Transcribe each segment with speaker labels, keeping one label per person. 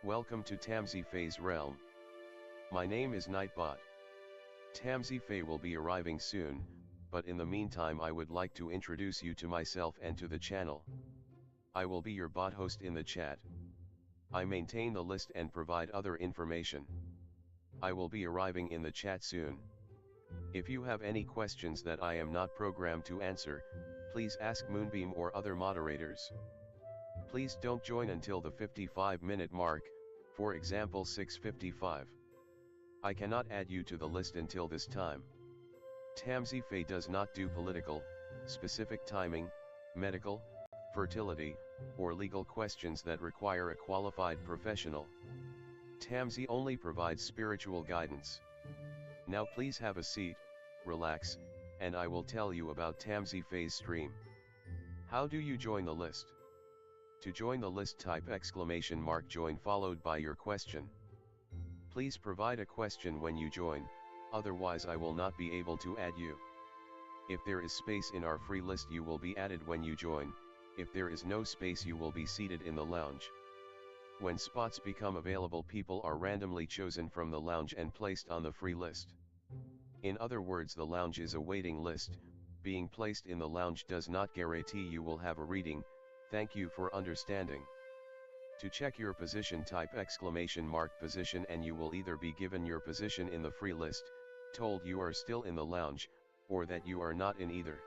Speaker 1: Welcome to Tamsy Fae's realm. My name is Nightbot. Tamsy Fae will be arriving soon, but in the meantime I would like to introduce you to myself and to the channel. I will be your bot host in the chat. I maintain the list and provide other information. I will be arriving in the chat soon. If you have any questions that I am not programmed to answer, please ask Moonbeam or other moderators. Please don't join until the 55-minute mark, for example 6:55. I cannot add you to the list until this time. Tamsy Fae does not do political, specific timing, medical, fertility, or legal questions that require a qualified professional. Tamsy only provides spiritual guidance. Now please have a seat, relax, and I will tell you about Tamsy Fae's stream. How do you join the list? To join the list, type !join followed by your question. Please provide a question when you join, otherwise I will not be able to add you. If there is space in our free list you will be added when you join, if there is no space you will be seated in the lounge. When spots become available, people are randomly chosen from the lounge and placed on the free list. In other words, the lounge is a waiting list. Being placed in the lounge does not guarantee you will have a reading. Thank you for understanding. To check your position, type !position and you will either be given your position in the free list, told you are still in the lounge, or that you are not in either.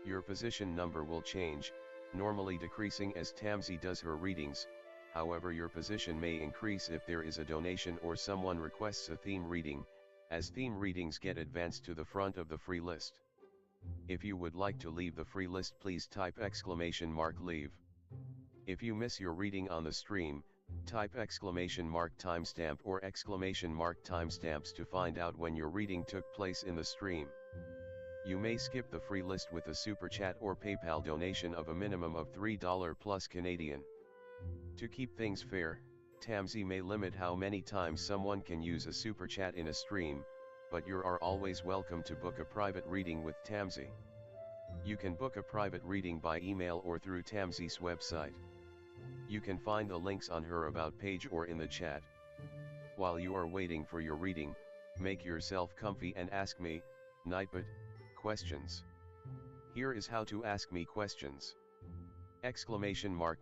Speaker 1: Your position number will change, normally decreasing as Tamsy does her readings. However, your position may increase if there is a donation or someone requests a theme reading, as theme readings get advanced to the front of the free list. If you would like to leave the free list, please type !leave. If you miss your reading on the stream, type !timestamp or !timestamps to find out when your reading took place in the stream. You may skip the free list with a super chat or PayPal donation of a minimum of $3 plus Canadian. To keep things fair, Tamsy may limit how many times someone can use a super chat in a stream, but you are always welcome to book a private reading with Tamsy. You can book a private reading by email or through Tamsy's website. You can find the links on her About page or in the chat. While you are waiting for your reading, make yourself comfy and ask me, Nightbot, questions. Here is how to ask me questions.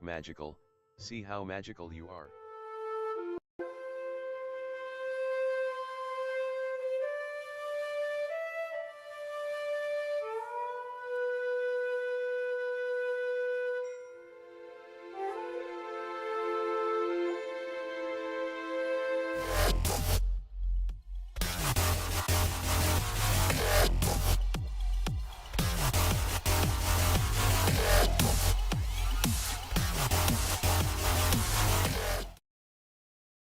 Speaker 1: !magical, see how magical you are.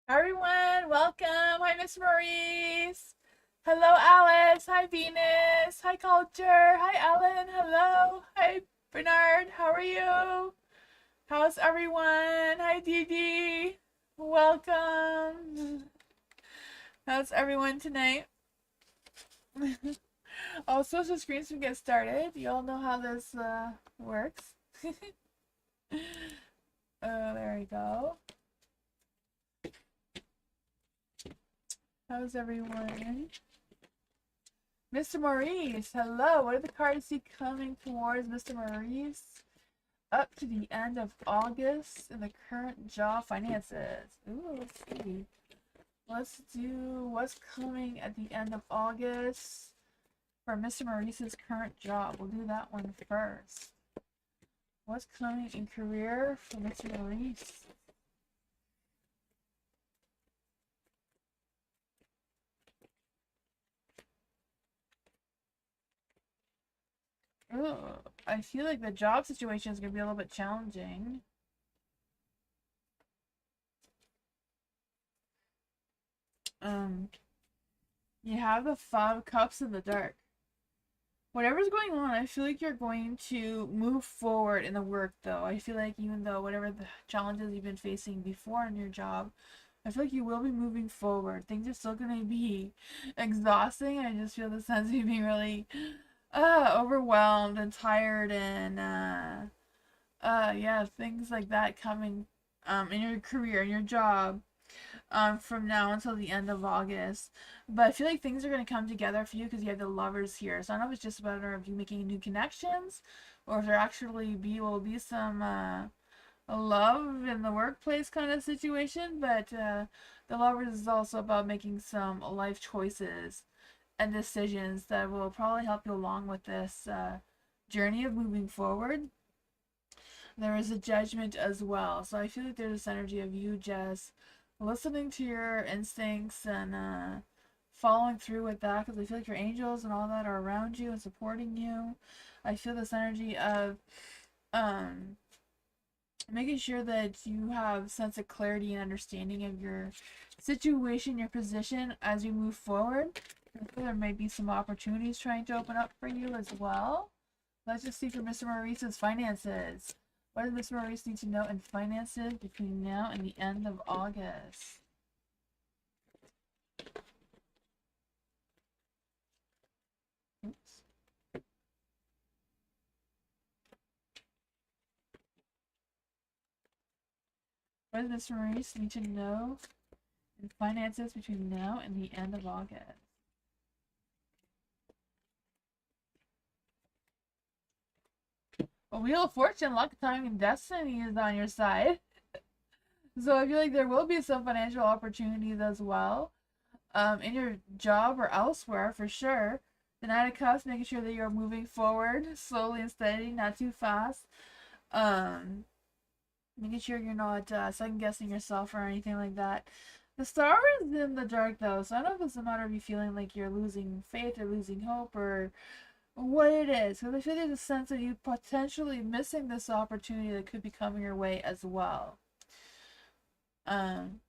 Speaker 2: Everyone, welcome. Hi, Miss Maurice. Hello, Alice. Hi, Venus. Hi, Culture. Hi, Ellen. Hello. Hi, Bernard. How are you? How's everyone? Hi, Dee. Welcome. How's everyone tonight? Also, so screens to get started. You all know how this works. Oh, there we go. How's everyone? Mr. Maurice, hello. What are the cards you coming towards, Mr. Maurice? Up to the end of August in the current job finances. Ooh, let's see. Let's do what's coming at the end of August for Mr. Maurice's current job. We'll do that one first. What's coming in career for Mr. Maurice? Ooh, I feel like the job situation is going to be a little bit challenging. You have the 5 cups in the dark. Whatever's going on, I feel like you're going to move forward in the work, though. I feel like even though whatever the challenges you've been facing before in your job, I feel like you will be moving forward. Things are still going to be exhausting. I just feel the sense of you being really overwhelmed and tired and yeah, things like that coming in your career, in your job, from now until the end of August. But I feel like things are going to come together for you because you have the lovers here. So I don't know if it's just about of you making new connections, or if there actually will be some love in the workplace kind of situation. But the lovers is also about making some life choices and decisions that will probably help you along with this journey of moving forward. There is a judgment as well. So I feel like there's this energy of you just listening to your instincts and following through with that, because I feel like your angels and all that are around you and supporting you. I feel this energy of um, making sure that you have sense of clarity and understanding of your situation, your position as you move forward. There may be some opportunities trying to open up for you as well. Let's just see for Mr. Maurice's finances. What does Mr. Maurice need to know in finances between now and the end of August? Oops. What does Mr. Maurice need to know in finances between now and the end of August? Well, Wheel of Fortune, luck, time, and destiny is on your side. So I feel like there will be some financial opportunities as well. In your job or elsewhere for sure. The Knight of Cups, making sure that you're moving forward slowly and steady, not too fast. Making sure you're not second guessing yourself or anything like that. The Star is in the dark though, so I don't know if it's a matter of you feeling like you're losing faith or losing hope or what it is. Because I feel there's a sense of you potentially missing this opportunity that could be coming your way as well. Um,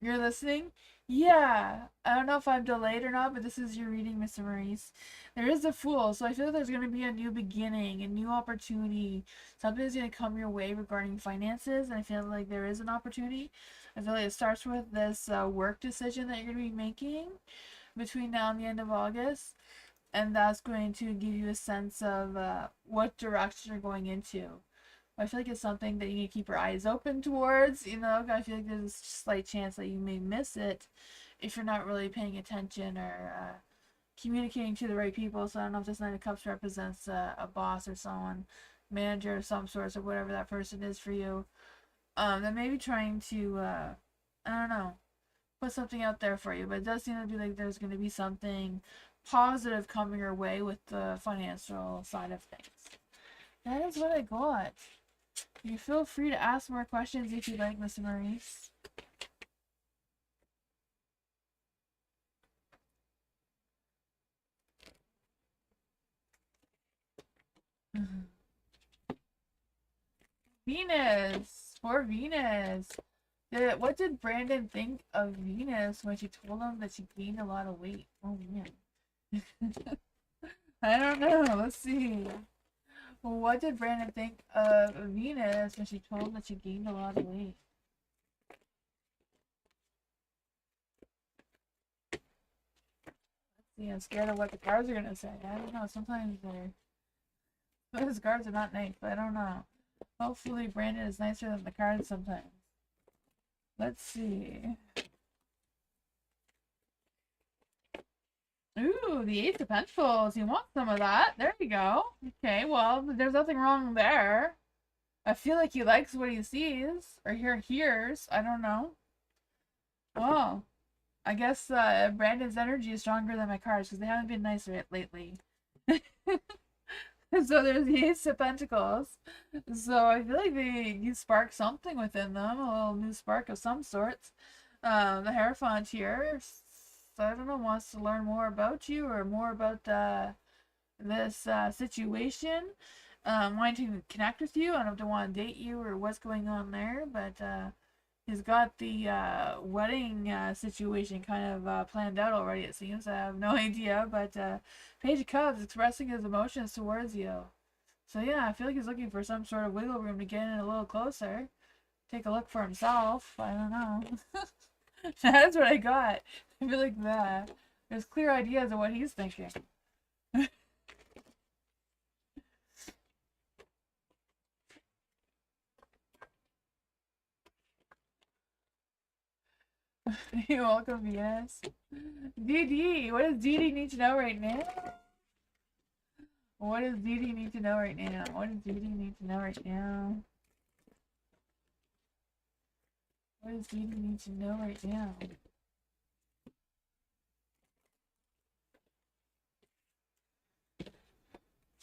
Speaker 2: You're listening? Yeah. I don't know if I'm delayed or not, but this is your reading, Mr. Maurice. There is a Fool, so I feel like there's going to be a new beginning, a new opportunity. Something is going to come your way regarding finances, and I feel like there is an opportunity. I feel like it starts with this work decision that you're going to be making between now and the end of August, and that's going to give you a sense of what direction you're going into. I feel like it's something that you need to keep your eyes open towards, you know. I feel like there's a slight chance that you may miss it if you're not really paying attention or communicating to the right people. So I don't know if this Knight of Cups represents a boss or someone, manager of some sort, or whatever that person is for you. That may be trying to, I don't know, put something out there for you. But it does seem to be like there's going to be something positive coming your way with the financial side of things. That is what I got. You feel free to ask more questions if you'd like, Mr. Maurice. Venus! Poor Venus. What did Brandon think of Venus when she told him that she gained a lot of weight? Oh, man. I don't know. Let's see. What did Brandon think of Venus when she told him that she gained a lot of weight? Let's see. I'm scared of what the cards are going to say. I don't know. Sometimes those cards are not nice, but I don't know. Hopefully Brandon is nicer than the cards sometimes. Let's see. Ooh, the Ace of Pentacles. You want some of that? There you go. Okay, well, there's nothing wrong there. I feel like he likes what he sees or hears. I don't know. Well, I guess Brandon's energy is stronger than my cards because they haven't been nice lately. So there's the Ace of Pentacles. So I feel like you spark something within them, a little new spark of some sorts. The Hierophant here, so I don't know, wants to learn more about you or more about this situation. Wanting to connect with you. I don't know if they want to date you or what's going on there, but he's got the wedding situation kind of planned out already, it seems. I have no idea, but Page of Cups expressing his emotions towards you. So yeah, I feel like he's looking for some sort of wiggle room to get in a little closer. Take a look for himself. I don't know. That's what I got. I feel like that. There's clear ideas of what he's thinking. You're welcome, Venus. DD, what does DD need to know right now? What does DD need to know right now? What does DD need to know right now? What does DD need to know right now?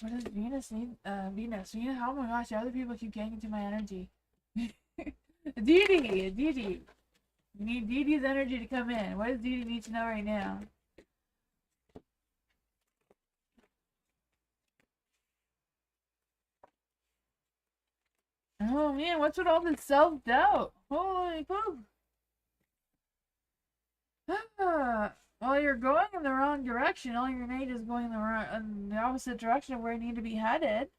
Speaker 2: What does Venus need? Venus, oh my gosh, the other people keep getting into my energy. Dee. We need Dee Dee's energy to come in. What does Dee Dee need to know right now? Oh man, what's with all this self-doubt? Holy poop. Well, you're going in the wrong direction. All your mate is going in the opposite direction of where you need to be headed.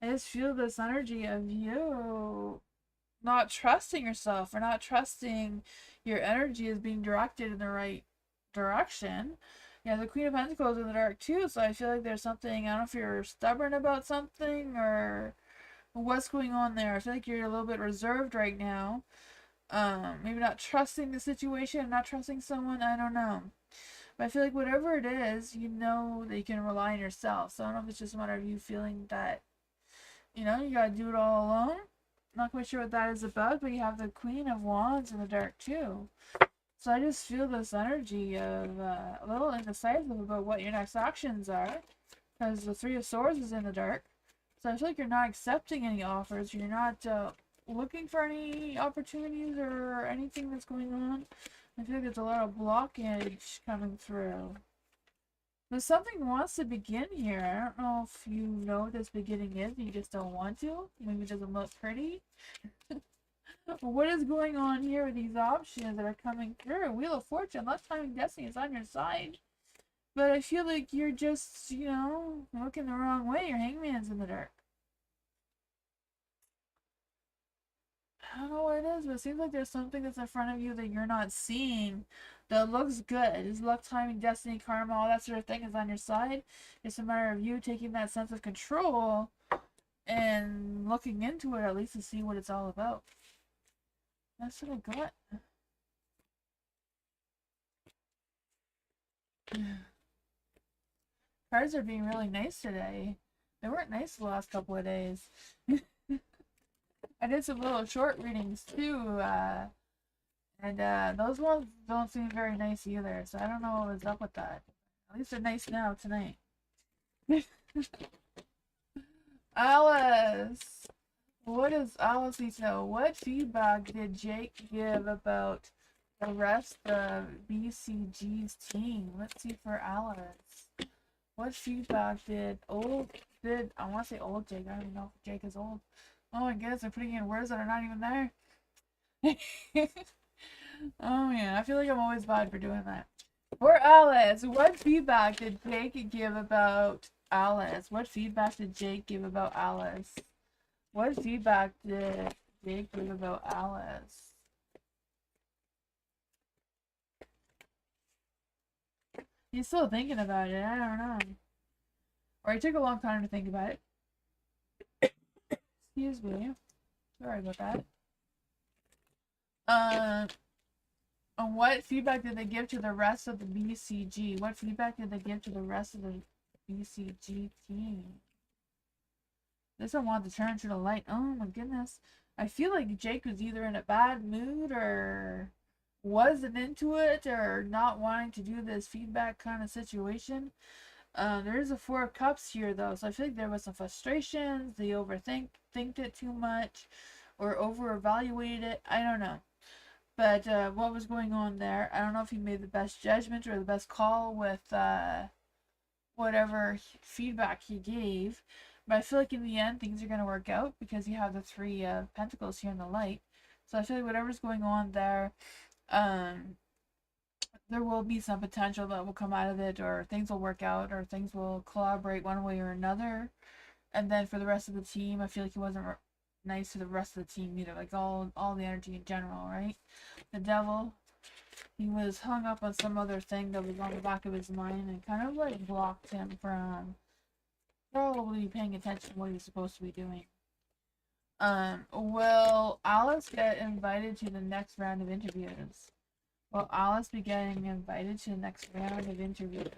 Speaker 2: I just feel this energy of you not trusting yourself or not trusting your energy is being directed in the right direction. Yeah, the Queen of Pentacles in the dark too, so I feel like there's something, I don't know if you're stubborn about something or what's going on there. I feel like you're a little bit reserved right now. Maybe not trusting the situation, not trusting someone, I don't know. But I feel like whatever it is, you know that you can rely on yourself. So I don't know if it's just a matter of you feeling that, you gotta do it all alone. Not quite sure what that is about, but you have the Queen of Wands in the dark too. So I just feel this energy of a little indecisive about what your next actions are, because the Three of Swords is in the dark. So I feel like you're not accepting any offers. You're not looking for any opportunities or anything that's going on. I feel like there's a lot of blockage coming through. But something wants to begin here. I don't know if you know what this beginning is. You just don't want to. Maybe it doesn't look pretty. What is going on here with these options that are coming through? Wheel of Fortune, Left Timing Destiny is on your side. But I feel like you're just, looking the wrong way. Your Hangman's in the dark. I don't know what it is, but it seems like there's something that's in front of you that you're not seeing that looks good. Is luck, timing, destiny, karma, all that sort of thing is on your side. It's a matter of you taking that sense of control and looking into it at least to see what it's all about. That's what I got. Cards are being really nice today. They weren't nice the last couple of days. I did some little short readings too, and those ones don't seem very nice either, so I don't know what was up with that. At least they're nice now tonight. Alice! What does Alice need to know? What feedback did Jake give about the rest of BCG's team? Let's see for Alice. What feedback did I want to say old Jake, I don't even know if Jake is old. Oh my goodness, they're putting in words that are not even there. Oh man, I feel like I'm always bad for doing that. For Alice, what feedback did Jake give about Alice? What feedback did Jake give about Alice? What feedback did Jake give about Alice? He's still thinking about it, I don't know. Or he took a long time to think about it. Excuse me. Sorry about that. And what feedback did they give to the rest of the BCG? What feedback did they give to the rest of the BCG team? This one wanted to turn to the light. Oh my goodness. I feel like Jake was either in a bad mood or wasn't into it or not wanting to do this feedback kind of situation. There is a Four of Cups here though, so I feel like there was some frustrations. They overthink it too much or over evaluated it. I don't know. But what was going on there? I don't know if he made the best judgment or the best call with whatever feedback he gave. But I feel like in the end, things are going to work out because you have the Three of Pentacles here in the light. So I feel like whatever's going on there, there will be some potential that will come out of it, or things will work out, or things will collaborate one way or another. And then for the rest of the team, I feel like he wasn't nice to the rest of the team either, like all the energy in general, right? The Devil, he was hung up on some other thing that was on the back of his mind and kind of like blocked him from probably paying attention to what he was supposed to be doing. Will Alice get invited to the next round of interviews? Will Alice be getting invited to the next round of interviews?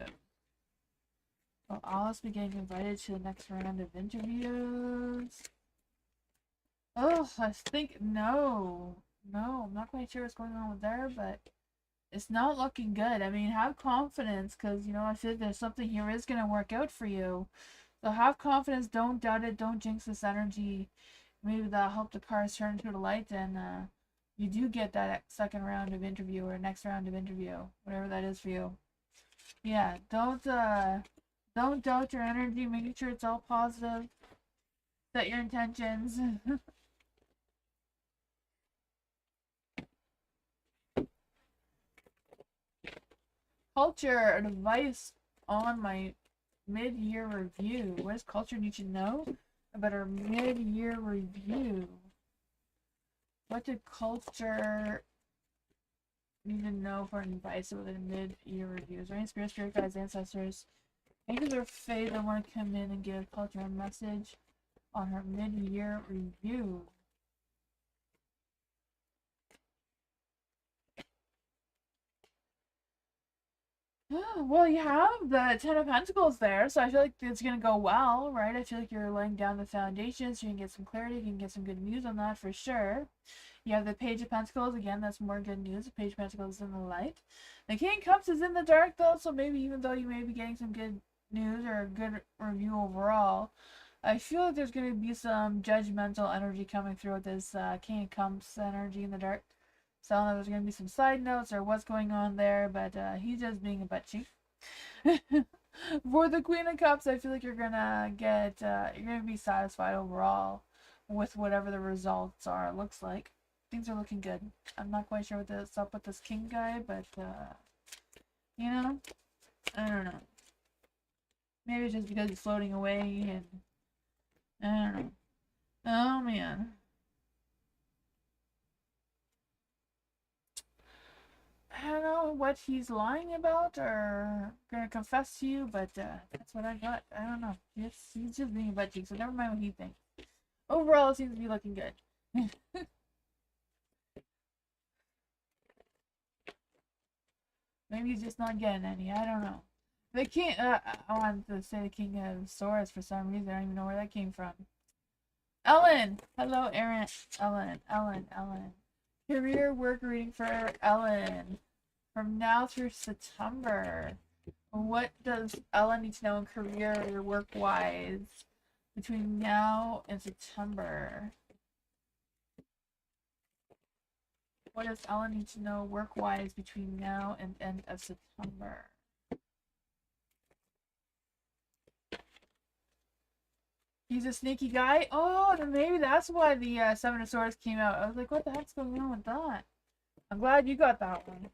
Speaker 2: Will Alice be getting invited to the next round of interviews? Oh, I think no. No, I'm not quite sure what's going on with there, but it's not looking good. I mean, have confidence, because, you know, I feel like there's something here is going to work out for you. So have confidence, don't doubt it, don't jinx this energy. Maybe that'll help the cards turn to the light, and you do get that second round of interview or next round of interview, whatever that is for you. Yeah, don't doubt your energy. Making sure it's all positive. Set your intentions. Culture advice on my mid-year review. What does culture need to know about our mid-year review? What did culture need to know for advice about the mid-year review? Is there any spirit guides, ancestors, angels, or fae that want to come in and give culture a message on her mid-year review? Well, you have the Ten of Pentacles there, so I feel like it's going to go well, right? I feel like you're laying down the foundation, so you can get some clarity, you can get some good news on that for sure. You have the Page of Pentacles, again, that's more good news. The Page of Pentacles is in the light. The King of Cups is in the dark, though, so maybe even though you may be getting some good news or a good review overall, I feel like there's going to be some judgmental energy coming through with this King of Cups energy in the dark. So I don't know if there's going to be some side notes or what's going on there, but he's just being a butt cheek. For the Queen of Cups, I feel like you're going to get, you're going to be satisfied overall with whatever the results are, it looks like. Things are looking good. I'm not quite sure what's up with this king guy, but, you know, I don't know. Maybe it's just because he's floating away, and I don't know. Oh, man. I don't know what he's lying about or gonna confess to you, but that's what I got. I don't know. He's just being a butt cheek, so never mind what he thinks. Overall, it seems to be looking good. Maybe he's just not getting any. I don't know. The king. I wanted to say the King of Swords for some reason. I don't even know where that came from. Ellen. Hello, Aaron. Ellen. Career work reading for Ellen. From now through September. What does Ellen need to know in career or work-wise between now and September? What does Ellen need to know work-wise between now and end of September? He's a sneaky guy? Oh, then maybe that's why the Seven of Swords came out. I was like, what the heck's going on with that? I'm glad you got that one.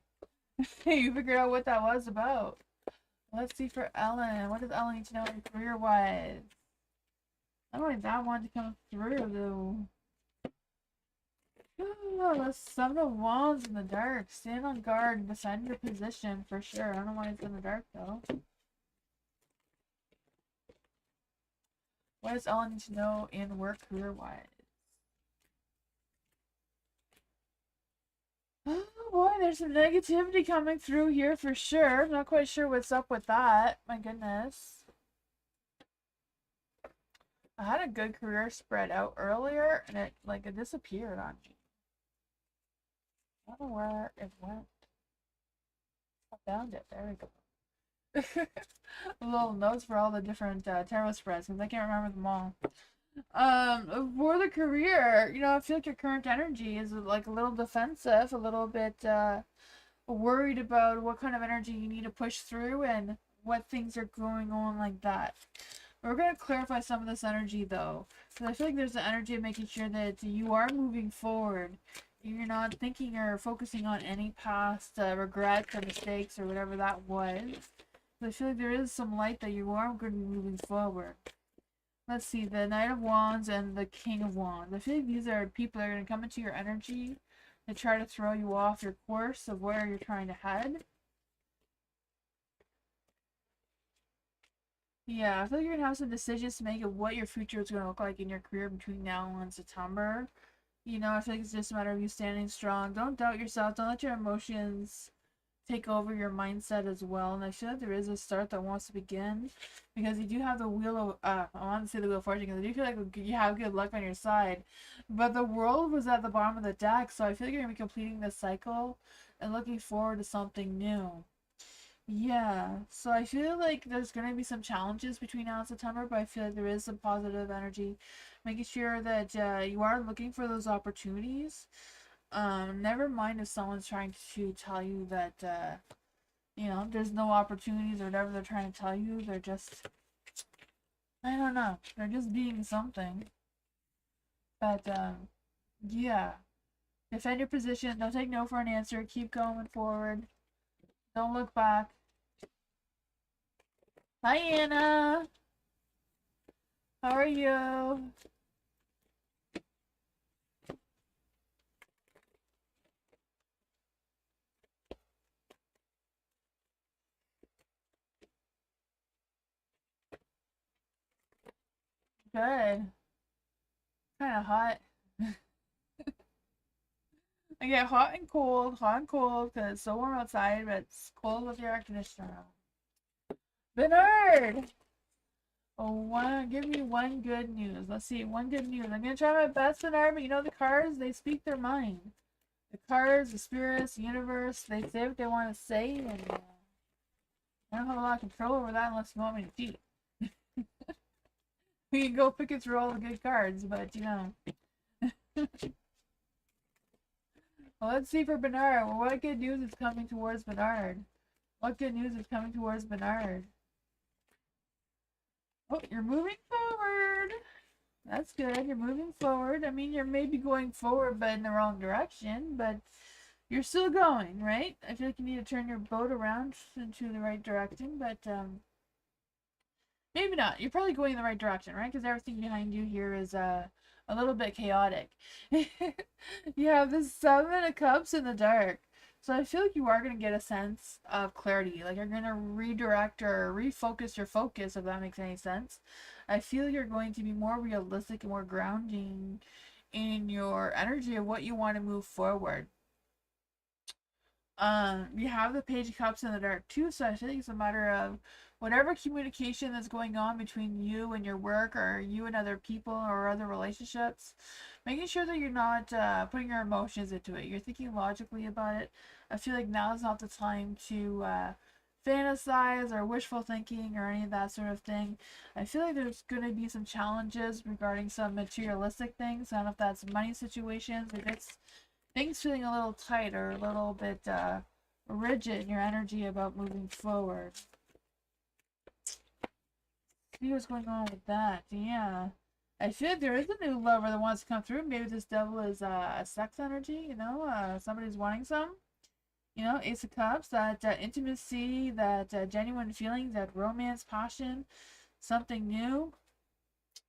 Speaker 2: You figured out what that was about. Let's see for Ellen. What does Ellen need to know career-wise? I don't think that wanted to come through, though. Oh, the Seven of Wands in the dark. Stand on guard and defend your position for sure. I don't know why it's in the dark, though. What does Ellen need to know in work career-wise? Oh boy, there's some negativity coming through here for sure. I'm not quite sure what's up with that. My goodness. I had a good career spread out earlier, and it disappeared on me. I don't know where it went. I found it. There we go. Little notes for all the different tarot spreads, because I can't remember them all. For the career, you know, I feel like your current energy is like a little defensive, a little bit worried about what kind of energy you need to push through and what things are going on like that. We're going to clarify some of this energy though, because I feel like there's the energy of making sure that you are moving forward. You're not thinking or focusing on any past regrets or mistakes or whatever that was. So I feel like there is some light that you are going to be moving forward. Let's see, the Knight of Wands and the King of Wands. I feel like these are people that are going to come into your energy to try to throw you off your course of where you're trying to head. Yeah, I feel like you're going to have some decisions to make of what your future is going to look like in your career between now and September. You know, I feel like it's just a matter of you standing strong. Don't doubt yourself. Don't let your emotions take over your mindset as well. And I feel like there is a start that wants to begin, because you do have the wheel of I want to say the wheel of fortune, because I do feel like you have good luck on your side, but the world was at the bottom of the deck, so I feel like you're gonna be completing this cycle and looking forward to something new. Yeah, so I feel like there's gonna be some challenges between now and September, but I feel like there is some positive energy, making sure that you are looking for those opportunities. Never mind if someone's trying to tell you that you know, there's no opportunities or whatever they're trying to tell you. They're just, I don't know, they're just being something. But yeah, defend your position. Don't take no for an answer. Keep going forward. Don't look back. Hi, Anna. How are you? Good. Kind of hot. I get hot and cold, because it's so warm outside, but it's cold with your air conditioner on. Bernard! Oh, give me one good news. Let's see, one good news. I'm gonna try my best, Bernard, but you know the cards, they speak their mind. The cards, the spirits, the universe, they say what they want to say, and I don't have a lot of control over that unless you want me to cheat. We can go pick it through all the good cards, but you know. Well, let's see for Bernard. Well, what good news is coming towards Bernard? What good news is coming towards Bernard? Oh, you're moving forward. That's good. You're moving forward. I mean, you're maybe going forward, but in the wrong direction, but you're still going, right? I feel like you need to turn your boat around into the right direction, but maybe not. You're probably going in the right direction, right? Because everything behind you here is a little bit chaotic. You have the Seven of Cups in the dark. So I feel like you are going to get a sense of clarity. Like you're going to redirect or refocus your focus, if that makes any sense. I feel you're going to be more realistic and more grounding in your energy of what you want to move forward. You have the Page of Cups in the dark too, so I think it's a matter of whatever communication that's going on between you and your work, or you and other people or other relationships, making sure that you're not putting your emotions into it. You're thinking logically about it. I feel like now is not the time to fantasize or wishful thinking or any of that sort of thing. I feel like there's going to be some challenges regarding some materialistic things. I don't know if that's money situations, if it's things feeling a little tight or a little bit rigid in your energy about moving forward. See what's going on with that. Yeah. I feel like there is a new lover that wants to come through. Maybe this devil is a sex energy, you know, somebody's wanting some. You know, Ace of Cups, that intimacy, that genuine feelings, that romance, passion, something new.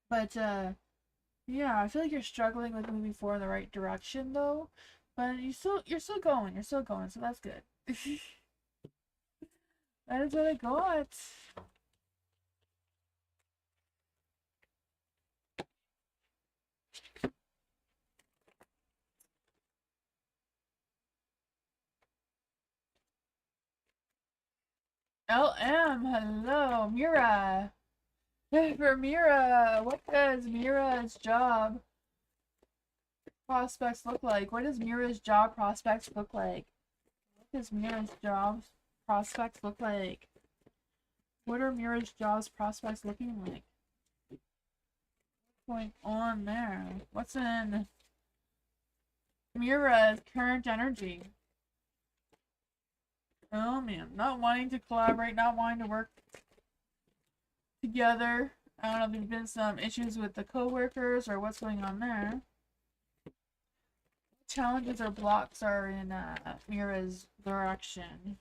Speaker 2: But yeah, I feel like you're struggling with moving forward in the right direction though. But you're still going. You're still going, so that's good. That is what I got. LM, hello, Mira. For Mira, what does Mira's job prospects look like? What does Mira's job prospects look like? What does Mira's job prospects look like? What are Mira's jobs prospects looking like? What's going on there? What's in Mira's current energy? Oh man, not wanting to collaborate, not wanting to work together. I don't know if there's been some issues with the co-workers or what's going on there. Challenges or blocks are in Mira's direction.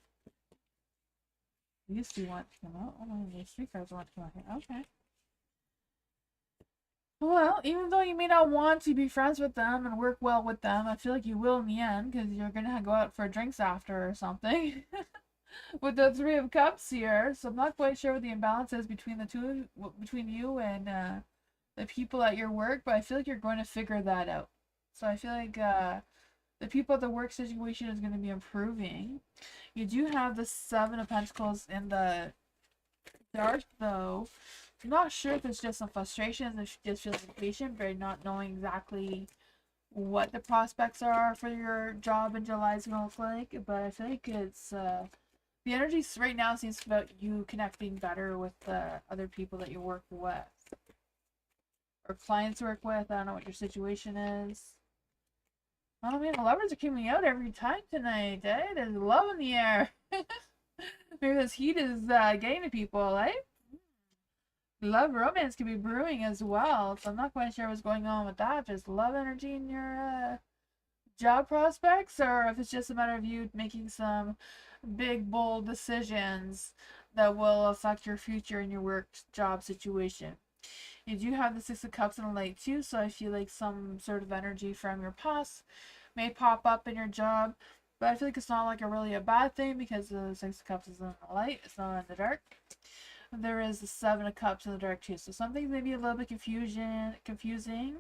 Speaker 2: These two want to come out. Oh, these three cards want to come out here. Okay. Well, even though you may not want to be friends with them and work well with them, I feel like you will in the end, because you're gonna go out for drinks after or something. With the Three of Cups here, so I'm not quite sure what the imbalance is between the two, between you and the people at your work, but I feel like you're going to figure that out. So I feel like the people at the work situation is going to be improving. You do have the Seven of Pentacles in the dark, though. I'm not sure if it's just some frustrations, if just feels impatient, but not knowing exactly what the prospects are for your job in July is going to look like. But I feel like it's the energy right now seems about you connecting better with the other people that you work with or clients work with. I don't know what your situation is. Oh man, the lovers are coming out every time tonight, eh? There's love in the air. Maybe this heat is getting to people, eh? Love romance could be brewing as well, so I'm not quite sure what's going on with that. Just love energy in your job prospects, or if it's just a matter of you making some big, bold decisions that will affect your future in your work job situation. You do have the Six of Cups and the Light too, so I feel like some sort of energy from your past may pop up in your job, but I feel like it's not like really a bad thing because the Six of Cups is in the light, it's not in the dark. There is the Seven of Cups in the dark too, so some things may be a little bit confusing.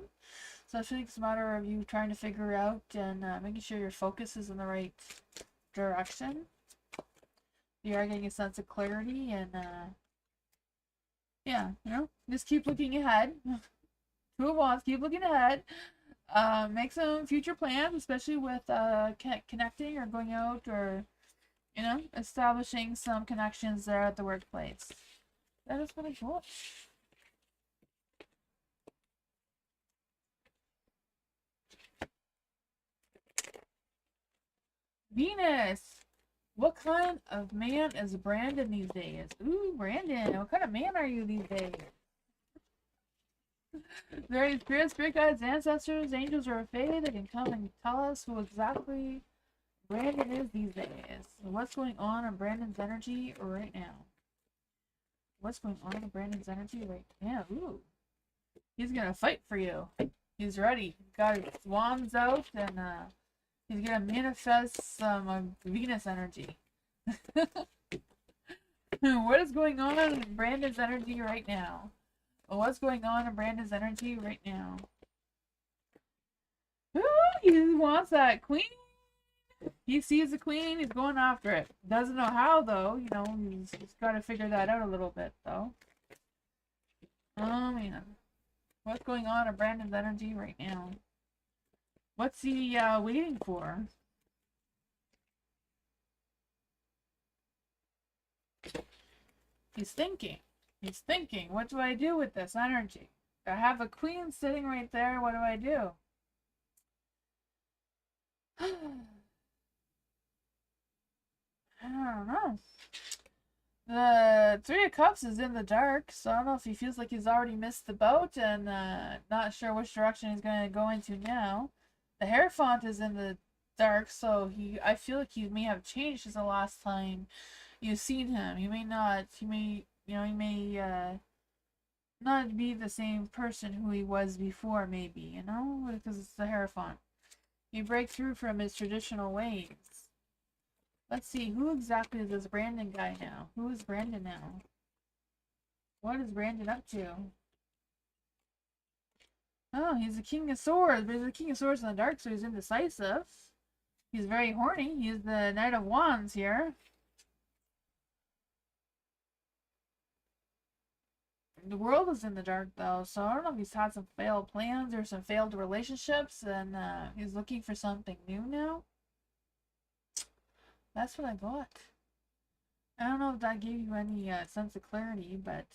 Speaker 2: So I feel like it's a matter of you trying to figure out and making sure your focus is in the right direction. You are getting a sense of clarity and yeah, you know, just keep looking ahead. Two of Wands, keep looking ahead. Make some future plans, especially with connecting or going out or, you know, establishing some connections there at the workplace. That is what I thought. Venus! What kind of man is Brandon these days? Ooh, Brandon, what kind of man are you these days? Is there any spirit guides, ancestors, angels, or a fae that can come and tell us who exactly Brandon is these days? What's going on in Brandon's energy right now? What's going on in Brandon's energy right now? Ooh. He's gonna fight for you. He's ready. He's got his wands out and he's gonna manifest some Venus energy. What is going on in Brandon's energy right now? What's going on in Brandon's energy right now? Ooh, he wants that queen. He sees the queen. He's going after it. Doesn't know how though. You know, he's got to figure that out a little bit though. Oh man, what's going on in Brandon's energy right now? What's he waiting for? He's thinking. He's thinking, what do I do with this energy? I have a queen sitting right there. What do I do? I don't know. The Three of Cups is in the dark, so I don't know if he feels like he's already missed the boat and not sure which direction he's going to go into now. The Hierophant is in the dark, so I feel like he may have changed since the last time you've seen him. He may not, he may not be the same person who he was before, maybe, you know, because it's the Hierophant. He breaks through from his traditional ways. Let's see, who exactly is this Brandon guy now? Who is Brandon now? What is Brandon up to? Oh, he's the King of Swords, but he's the King of Swords in the dark, so he's indecisive. He's very horny. He's the Knight of Wands here. The world is in the dark, though, so I don't know if he's had some failed plans or some failed relationships, and he's looking for something new now. That's what I got. I don't know if that gave you any sense of clarity, but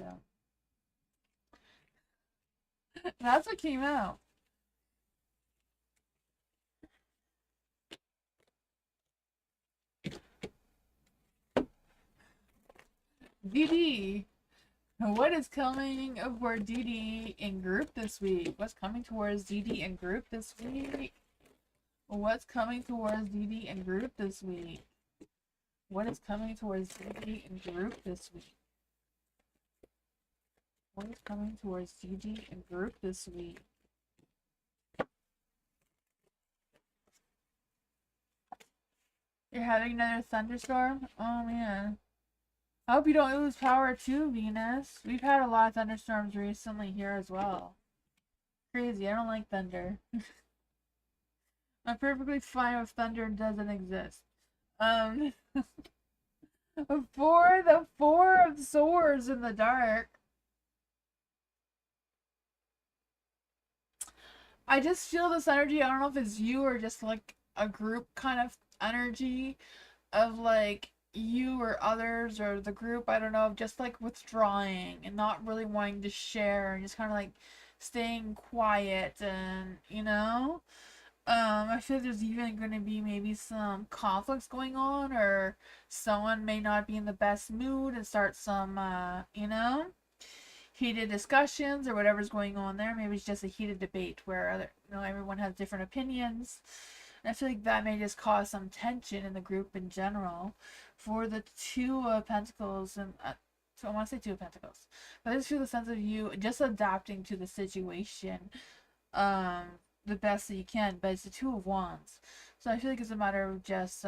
Speaker 2: that's what came out. DD. What is coming for DD in group this week? What's coming towards DD in group this week? What's coming towards DD in group this week? What is coming towards DD in group this week? What is coming towards DD in group this week? You're having another thunderstorm? Oh man. I hope you don't lose power too, Venus. We've had a lot of thunderstorms recently here as well. Crazy, I don't like thunder. I'm perfectly fine if thunder doesn't exist. Um, for the Four of Swords in the dark, I just feel this energy. I don't know if it's you or just like a group kind of energy of like you or others or the group, I don't know, just like withdrawing and not really wanting to share and just kind of like staying quiet and I feel like there's even going to be maybe some conflicts going on, or someone may not be in the best mood and start some heated discussions or whatever's going on there. Maybe it's just a heated debate where everyone has different opinions. And I feel like that may just cause some tension in the group in general. For the Two of Pentacles, and so I want to say Two of Pentacles, but I just feel the sense of you just adapting to the situation, um, the best that you can. But it's the Two of Wands, so I feel like it's a matter of just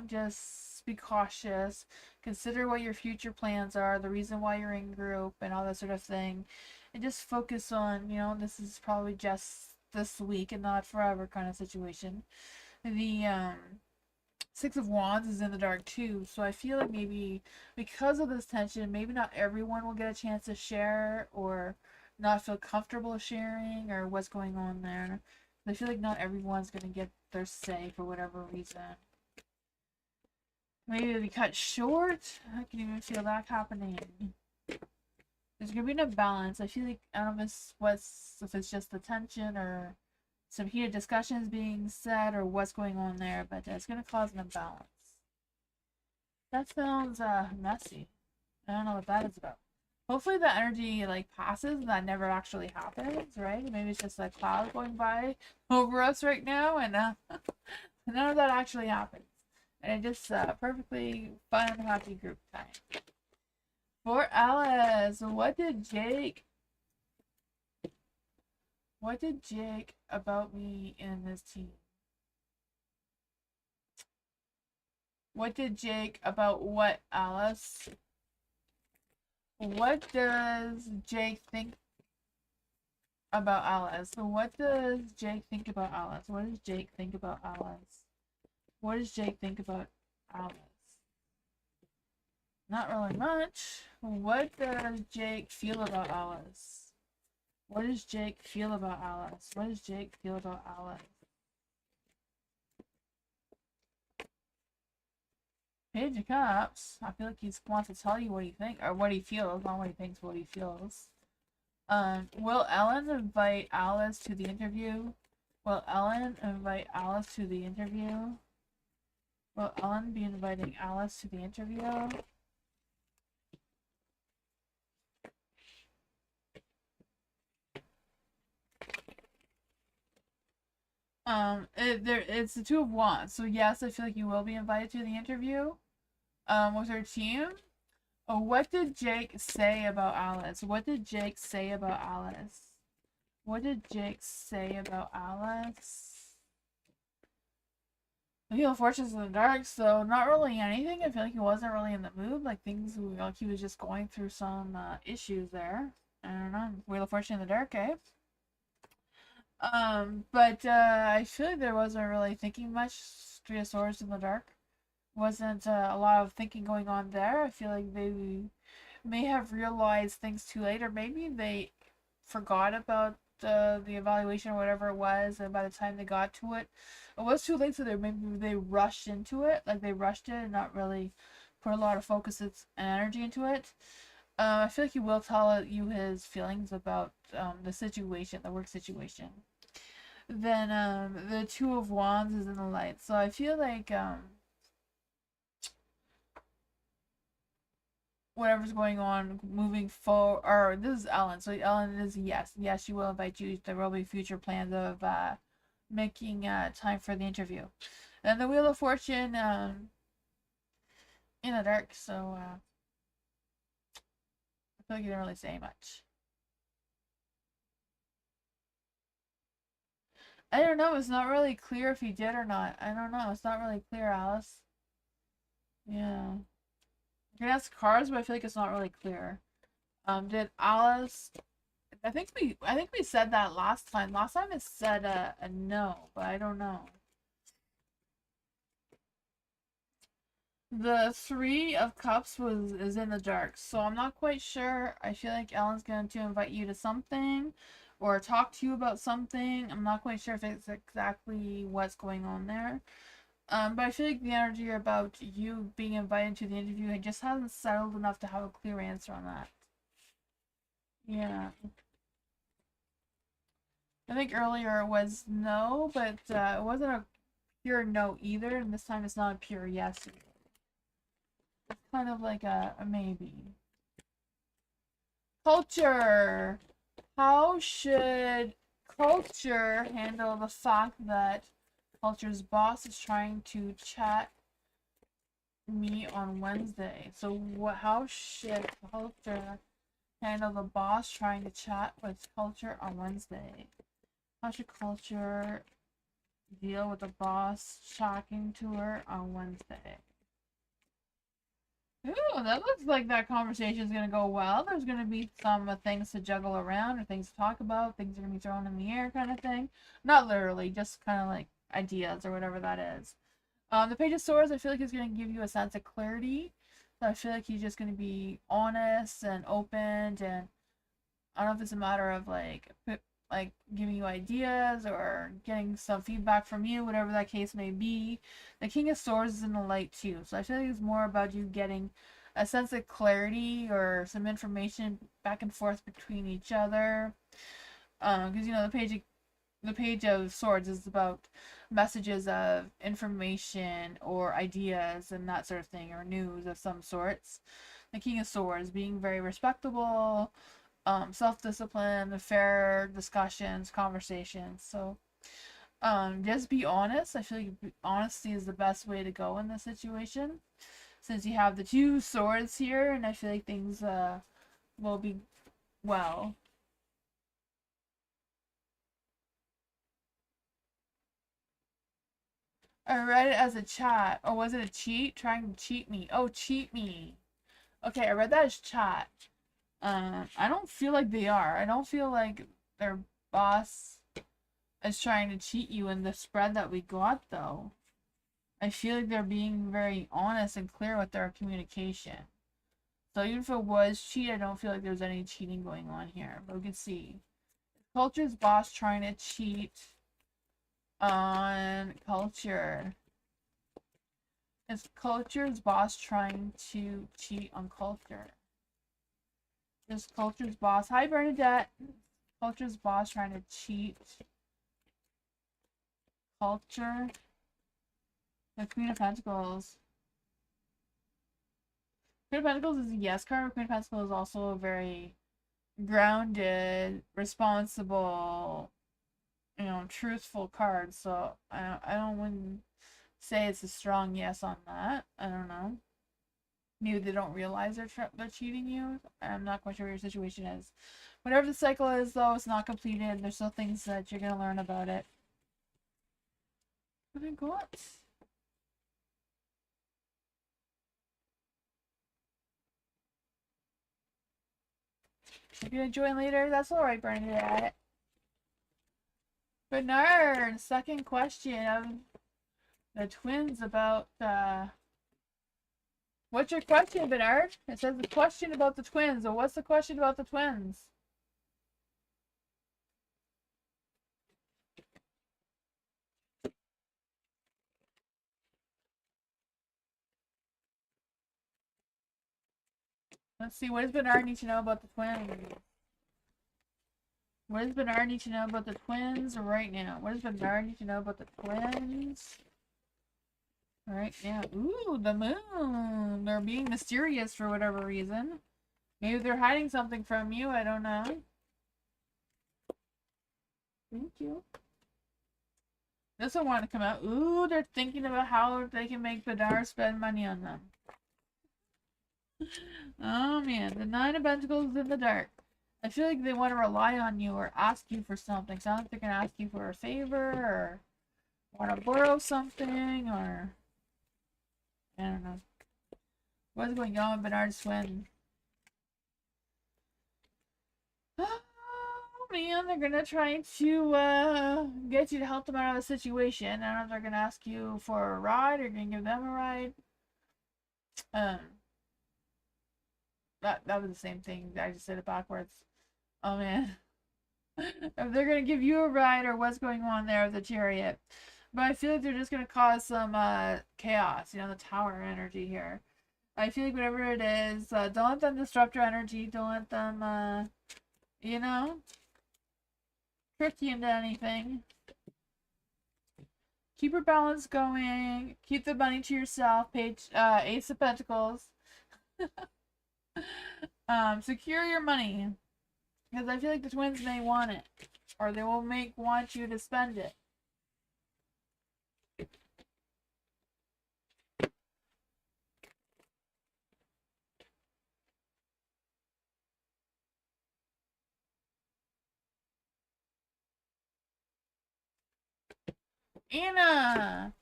Speaker 2: just be cautious, consider what your future plans are, the reason why you're in group, and all that sort of thing, and just focus on this is probably just this week and not forever kind of situation. The Six of Wands is in the dark too, so I feel like maybe because of this tension, maybe not everyone will get a chance to share or not feel comfortable sharing or what's going on there. I feel like not everyone's gonna get their say for whatever reason. Maybe it'll be cut short. I can even feel that happening. There's gonna be an imbalance. I feel like I don't know if it's just the tension or some heated discussions being said or what's going on there, but it's gonna cause an imbalance. That sounds messy. I don't know what that is about. Hopefully the energy like passes and that never actually happens, right? Maybe it's just a cloud going by over us right now, and none of that actually happens. And it just perfectly fun and happy group time. For Alice, what did Jake about me in this team? What did Jake about what, Alice? What does Jake think about Alice? What does Jake think about Alice? What does Jake think about Alice? What does Jake think about Alice? Not really much. What does Jake feel about Alice? What does Jake feel about Alice? What does Jake feel about Alice? Page of Cups. I feel like he wants to tell you what he thinks, or what he feels, not what he thinks, what he feels. Will Ellen invite Alice to the interview? Will Ellen invite Alice to the interview? Will Ellen be inviting Alice to the interview? It's the Two of Wands. So yes, I feel like you will be invited to the interview. With her team. What did Jake say about Alice? What did Jake say about Alice? What did Jake say about Alice? The Wheel of Fortune's in the dark, so not really anything. I feel like he wasn't really in the mood. Like he was just going through some issues there. I don't know. Wheel of Fortune in the dark, eh? But I feel like there wasn't really thinking much. Three of Swords in the dark. Wasn't a lot of thinking going on there. I feel like they may have realized things too late, or maybe they forgot about the evaluation or whatever it was, and by the time they got to it, it was too late. So maybe they rushed into it, like they rushed it and not really put a lot of focus and energy into it. I feel like he will tell you his feelings about the situation, the work situation. Then the Two of Wands is in the light, so I feel like whatever's going on moving forward, or this is Ellen, so Ellen is yes, she will invite you. There will be future plans of making time for the interview. And the Wheel of Fortune in the dark, so I feel like you didn't really say much. I don't know, it's not really clear if he did or not. I don't know, it's not really clear, Alice. Yeah, you can ask cards, but I feel like it's not really clear. Did Alice I think we said that last time. Last time it said a no, but I don't know. The Three of Cups is in the dark, so I'm not quite sure. I feel like Ellen's going to invite you to something or talk to you about something. I'm not quite sure if it's exactly what's going on there. But I feel like the energy about you being invited to the interview, it just hasn't settled enough to have a clear answer on that. Yeah. I think earlier it was no, but it wasn't a pure no either, and this time it's not a pure yes either. It's kind of like a maybe. Culture! How should culture handle the fact that culture's boss is trying to chat me on Wednesday? So how should culture handle the boss trying to chat with culture on Wednesday? How should culture deal with the boss talking to her on Wednesday? Ooh, that looks like that conversation is going to go well. There's going to be some things to juggle around or things to talk about. Things are going to be thrown in the air kind of thing. Not literally, just kind of like ideas or whatever that is. The Page of Swords, I feel like is going to give you a sense of clarity. So I feel like he's just going to be honest and open, and I don't know if it's a matter of like giving you ideas or getting some feedback from you, whatever that case may be. The King of Swords is in the light too, so I feel like it's more about you getting a sense of clarity or some information back and forth between each other. Because you know the page of Swords is about messages of information or ideas and that sort of thing, or news of some sorts. The King of Swords being very respectable, self-discipline, fair discussions, conversations. So just be honest. I feel like honesty is the best way to go in this situation, since you have the two swords here, and I feel like things will be well. I read it as a chat. Or was it a cheat? Trying to cheat me. Oh, cheat me. Okay, I read that as chat. I don't feel like they are. I don't feel like their boss is trying to cheat you in the spread that we got, though. I feel like they're being very honest and clear with their communication. So even if it was cheat, I don't feel like there's any cheating going on here. But we can see. Culture's boss trying to cheat on culture. Is culture's boss trying to cheat on culture? Is culture's boss... Hi, Bernadette. Culture's boss trying to cheat culture. The Queen of Pentacles. Queen of Pentacles is a yes card. Queen of Pentacles is also a very grounded, responsible, you know, truthful card. So I wouldn't say it's a strong yes on that. I don't know. Maybe they don't realize they're cheating you. I'm not quite sure what your situation is. Whatever the cycle is, though, it's not completed. There's still things that you're gonna learn about it. Oh my god. If you're gonna join later, that's alright, Bernadette. Bernard, second question of the twins about what's your question, Bernard? It says the question about the twins. So what's the question about the twins? Let's see, what does Bernard need to know about the twins? What does Bernard need to know about the twins right now? What does Bernard need to know about the twins? Right now. Ooh, the moon. They're being mysterious for whatever reason. Maybe they're hiding something from you. I don't know. Thank you. This one wanted to come out. Ooh, they're thinking about how they can make Bernard spend money on them. Oh man, the Nine of Pentacles in the dark. I feel like they want to rely on you or ask you for something. Sounds like they're going to ask you for a favor or want to borrow something or... I don't know. What's going on with Bernard's twin? man, they're gonna try to get you to help them out of the situation. I don't know if they're gonna ask you for a ride or gonna give them a ride. Um, that was the same thing. I just said it backwards. Oh man, if they're gonna give you a ride or what's going on there with the chariot. But I feel like they're just gonna cause some chaos. You know, the tower energy here. I feel like whatever it is, don't let them disrupt your energy. Don't let them, you know, trick you into anything. Keep your balance going. Keep the money to yourself. Page Ace of Pentacles. Secure your money, because I feel like the twins may want it, or they will want you to spend it. Anna,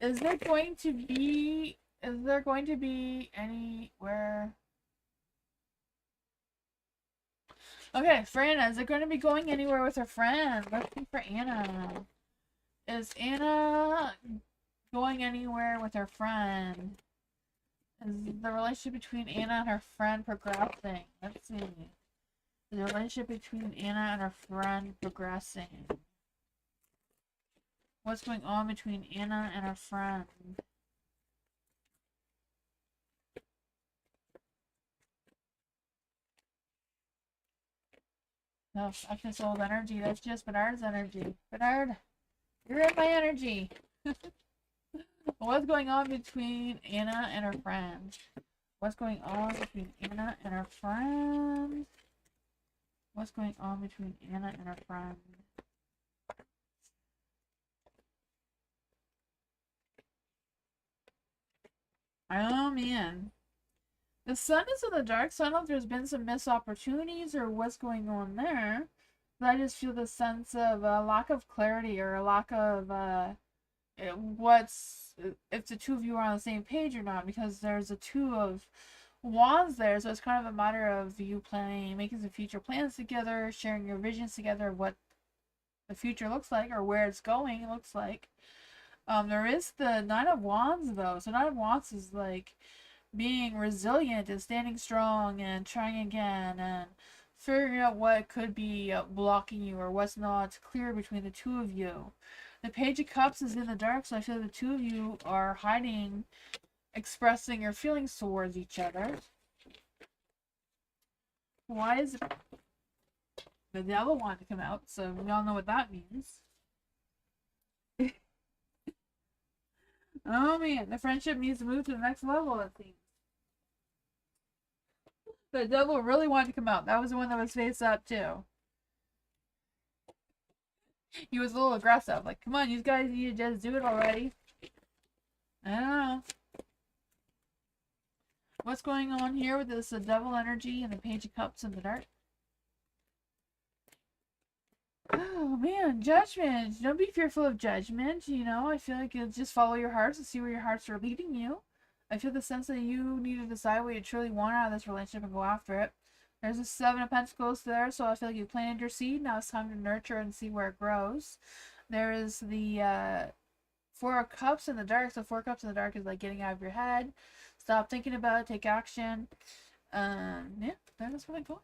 Speaker 2: is there going to be anywhere? Okay, for Anna, is it going to be going anywhere with her friend? Let's see for Anna. Is Anna going anywhere with her friend? Is the relationship between Anna and her friend progressing? Let's see. Is the relationship between Anna and her friend progressing? What's going on between Anna and her friend? No, Action Soul's energy. That's just Bernard's energy. Bernard, you're in my energy. What's going on between Anna and her friend? What's going on between Anna and her friend? What's going on between Anna and her friend? Oh man. The sun is in the dark, so I don't know if there's been some missed opportunities or what's going on there. But I just feel the sense of a lack of clarity or a lack of if the two of you are on the same page or not, because there's a two of wands there, so it's kind of a matter of you planning, making some future plans together, sharing your visions together of what the future looks like or where it's going looks like. There is the Nine of Wands though, so Nine of Wands is like being resilient and standing strong and trying again and figuring out what could be blocking you or what's not clear between the two of you. The Page of Cups is in the dark, so I feel the two of you are hiding, expressing your feelings towards each other. Why is the Devil want to come out? So we all know what that means. Oh man, the friendship needs to move to the next level, it seems. The Devil really wanted to come out. That was the one that was face up too. He was a little aggressive. Like, come on, you guys need to just do it already. I don't know. What's going on here with this Devil energy and the Page of Cups in the dark? Oh man, judgment. Don't be fearful of judgment. You know, I feel like you just follow your hearts and see where your hearts are leading you. I feel the sense that you need to decide what you truly want out of this relationship and go after it. There's a Seven of Pentacles there, so I feel like you planted your seed. Now it's time to nurture and see where it grows. There is the Four of Cups in the dark. So Four of Cups in the dark is like getting out of your head. Stop thinking about it. Take action. Yeah, that's what it goes.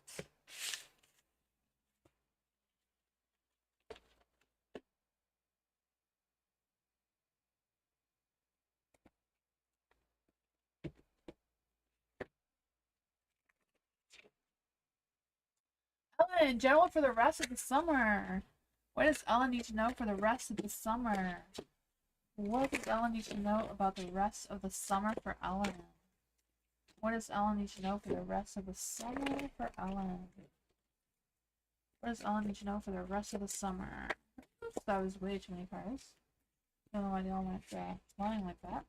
Speaker 2: Ellen, in general for the rest of the summer. What does Ellen need to know for the rest of the summer? What does Ellen need to know about the rest of the summer for Ellen? What does Ellen need to know for the rest of the summer for Ellen? What does Ellen need to know for the rest of the summer? Oops, that was way too many cards. Don't know why they all went flying like that.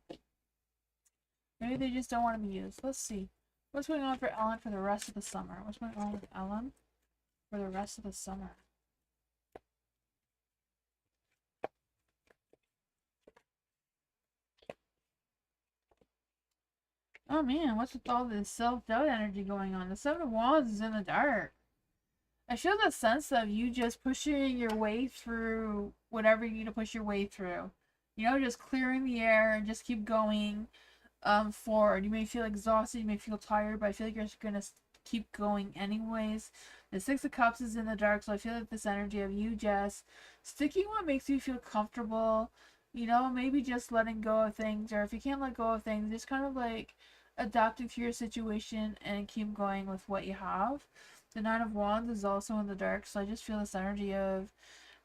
Speaker 2: Maybe they just don't want to be used. Let's see. What's going on for Ellen for the rest of the summer? What's going on with Ellen for the rest of the summer? Oh man, what's with all this self-doubt energy going on? The Seven of Wands is in the dark. I feel the sense of you just pushing your way through whatever you need to push your way through. You know, just clearing the air and just keep going forward. You may feel exhausted, you may feel tired, but I feel like you're just gonna keep going anyways. The Six of Cups is in the dark, so I feel like this energy of you just sticking what makes you feel comfortable. You know, maybe just letting go of things, or if you can't let go of things, just kind of like adapting to your situation and keep going with what you have. The Nine of Wands is also in the dark, so I just feel this energy of,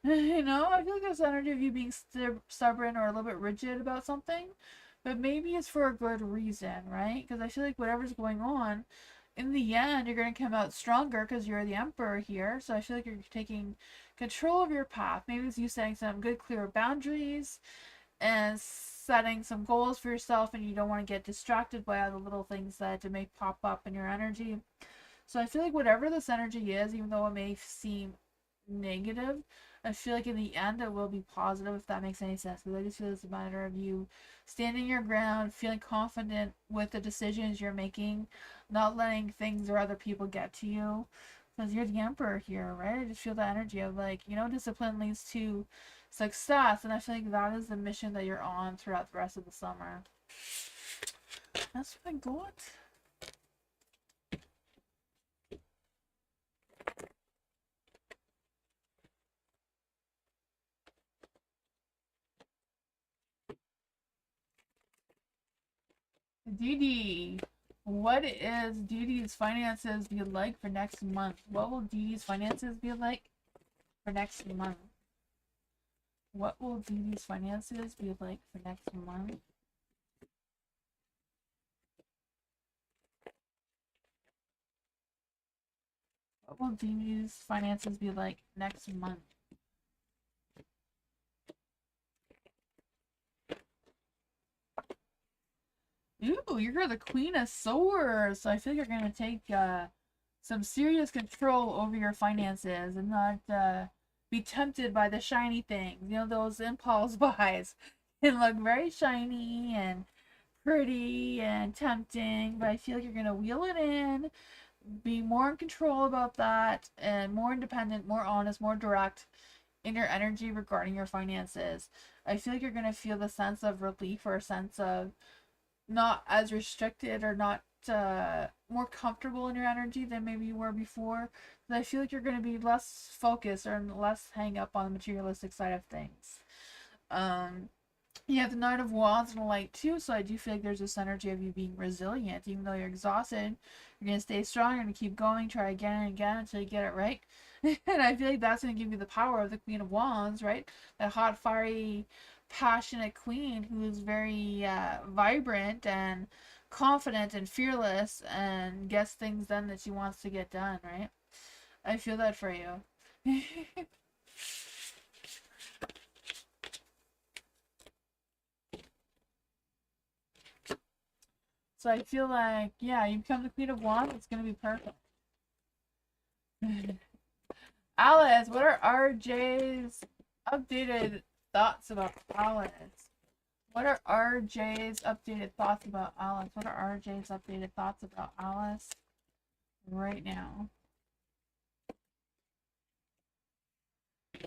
Speaker 2: you know, I feel like this energy of you being stubborn or a little bit rigid about something, but maybe it's for a good reason, right? Because I feel like whatever's going on, in the end, you're going to come out stronger because you're the Emperor here. So I feel like you're taking control of your path. Maybe it's you setting some good, clear boundaries and setting some goals for yourself, and you don't want to get distracted by all the little things that may pop up in your energy. So I feel like whatever this energy is, even though it may seem negative, I feel like in the end it will be positive, if that makes any sense. Because I just feel it's a matter of you standing your ground, feeling confident with the decisions you're making, not letting things or other people get to you. Because you're the Emperor here, right? I just feel the energy of, like, you know, discipline leads to success, and I feel like that is the mission that you're on throughout the rest of the summer. That's what I got. Dee what is Dee finances be like for next month? What will Dee finances be like for next month? What will Dee finances be like for next month? What will Dee finances be like next month? Ooh, you're the Queen of Swords. So I feel like you're gonna take some serious control over your finances and not be tempted by the shiny things. You know, those impulse buys can look very shiny and pretty and tempting, but I feel like you're gonna wheel it in, be more in control about that, and more independent, more honest, more direct in your energy regarding your finances. I feel like you're gonna feel the sense of relief or a sense of not as restricted or not more comfortable in your energy than maybe you were before. I feel like you're going to be less focused or less hang up on the materialistic side of things. You have the Knight of Wands and the Light too, so I do feel like there's this energy of you being resilient. Even though you're exhausted, you're going to stay strong, you're going to keep going, try again and again until you get it right. And I feel like that's going to give you the power of the Queen of Wands, right? That hot, fiery, passionate queen who's very vibrant and confident and fearless and gets things done that she wants to get done, right? I feel that for you. So I feel like, yeah, you become the Queen of Wands, it's going to be perfect. Alice, what are RJ's updated thoughts about Alice? What are RJ's updated thoughts about Alice? What are RJ's updated thoughts about Alice right now?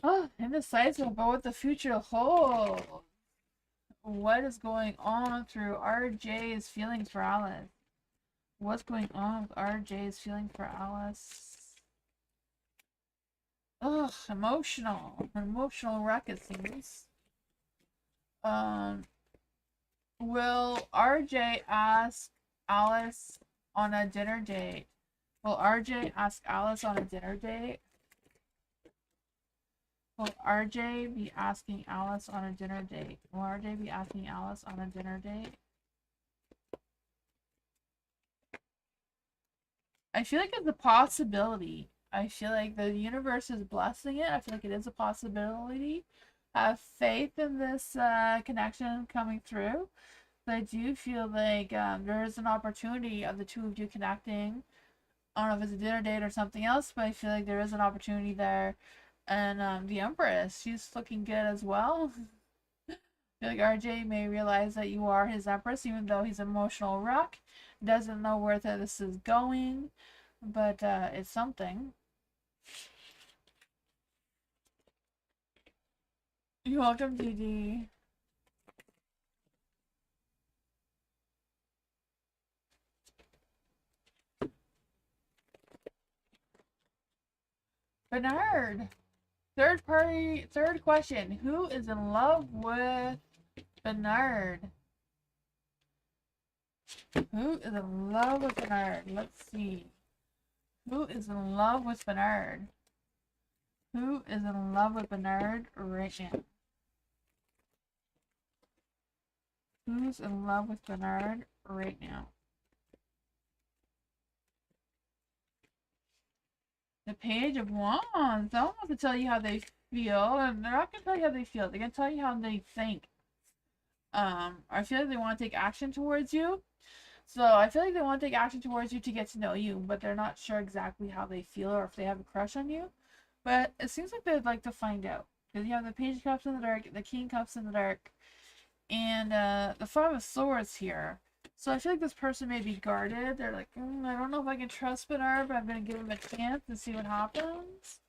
Speaker 2: Oh, indecisive about what the future holds. What is going on through RJ's feelings for Alice? What's going on with RJ's feeling for Alice? Ugh, emotional. An emotional wreck, it seems. Will RJ ask Alice on a dinner date? Will RJ ask Alice on a dinner date? Will RJ be asking Alice on a dinner date? Will RJ be asking Alice on a dinner date? I feel like it's a possibility. I feel like the universe is blessing it. I feel like it is a possibility. Have faith in this connection coming through. But I do feel like there is an opportunity of the two of you connecting. I don't know if it's a dinner date or something else, but I feel like there is an opportunity there. And the Empress, she's looking good as well. I feel like RJ may realize that you are his Empress, even though he's an emotional wreck. Doesn't know where this is going, but it's something. You're welcome, DD. Bernard. Third question. Who is in love with Bernard? Who is in love with Bernard? Let's see. Who is in love with Bernard? Who is in love with Bernard right now? Who's in love with Bernard right now? The Page of Wands. They don't have to tell you how they feel, and they're not going to tell you how they feel. They're going to tell you how they think. I feel like they want to take action towards you. So I feel like they want to take action towards you to get to know you, but they're not sure exactly how they feel or if they have a crush on you. But it seems like they'd like to find out. Because you have the Page of Cups in the dark, the King of Cups in the dark, and the Five of Swords here. So I feel like this person may be guarded. They're like, I don't know if I can trust Bernard, but I'm going to give him a chance and see what happens.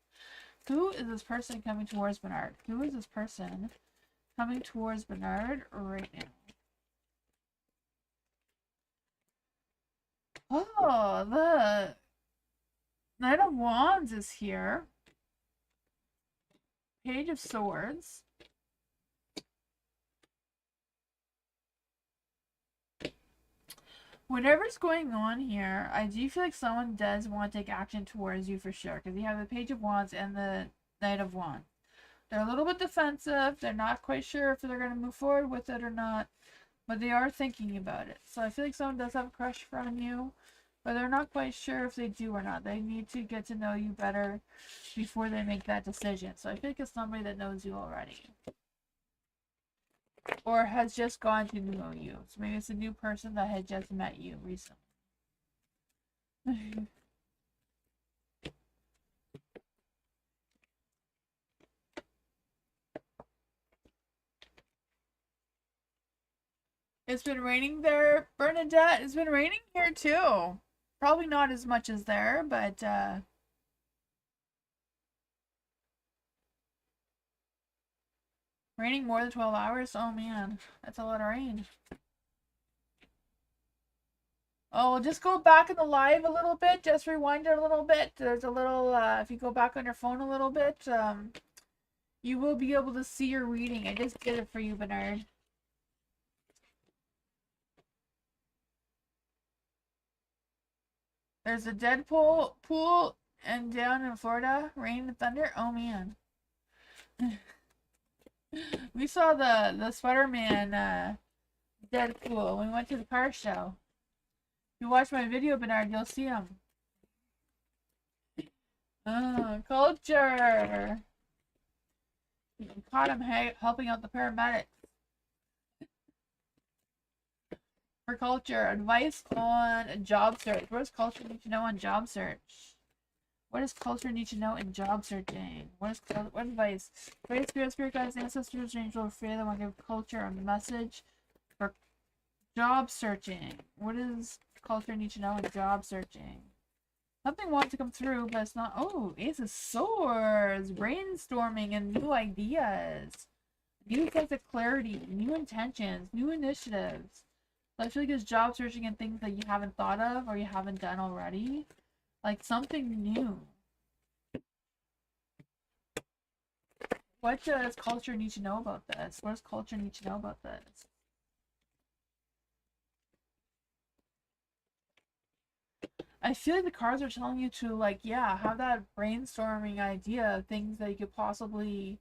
Speaker 2: Who is this person coming towards Bernard? Who is this person coming towards Bernard right now? Oh, the Knight of Wands is here. Page of Swords. Whatever's going on here, I do feel like someone does want to take action towards you for sure. Because you have the Page of Wands and the Knight of Wands. They're a little bit defensive. They're not quite sure if they're going to move forward with it or not. But they are thinking about it. So I feel like someone does have a crush on you. But they're not quite sure if they do or not. They need to get to know you better before they make that decision. So I feel like it's somebody that knows you already. Or has just gone to know you. So maybe it's a new person that had just met you recently. It's been raining there, Bernadette. It's been raining here too. Probably not as much as there, but raining more than 12 hours? Oh man, that's a lot of rain. Oh, just go back in the live a little bit. Just rewind it a little bit. There's a little, if you go back on your phone a little bit, you will be able to see your reading. I just did it for you, Bernard. There's a Deadpool pool and down in Florida, rain and thunder. Oh man. We saw the Spider-Man Deadpool when we went to the car show. If you watch my video, Bernard, you'll see him. Culture. You caught him helping out the paramedics. For culture, advice on job search. What does culture need to know on job search? What does culture need to know in job searching? What advice? Great spirit guides, ancestors, angels, fear they want to give culture a message for job searching. What does culture need to know in job searching? Something wants to come through, but it's not. Oh, Ace of Swords, brainstorming and new ideas, new sense of clarity, new intentions, new initiatives. So I feel like it's job searching and things that you haven't thought of or you haven't done already. Like something new. What does culture need to know about this? What does culture need to know about this? I feel like the cards are telling you to, like, yeah, have that brainstorming idea of things that you could possibly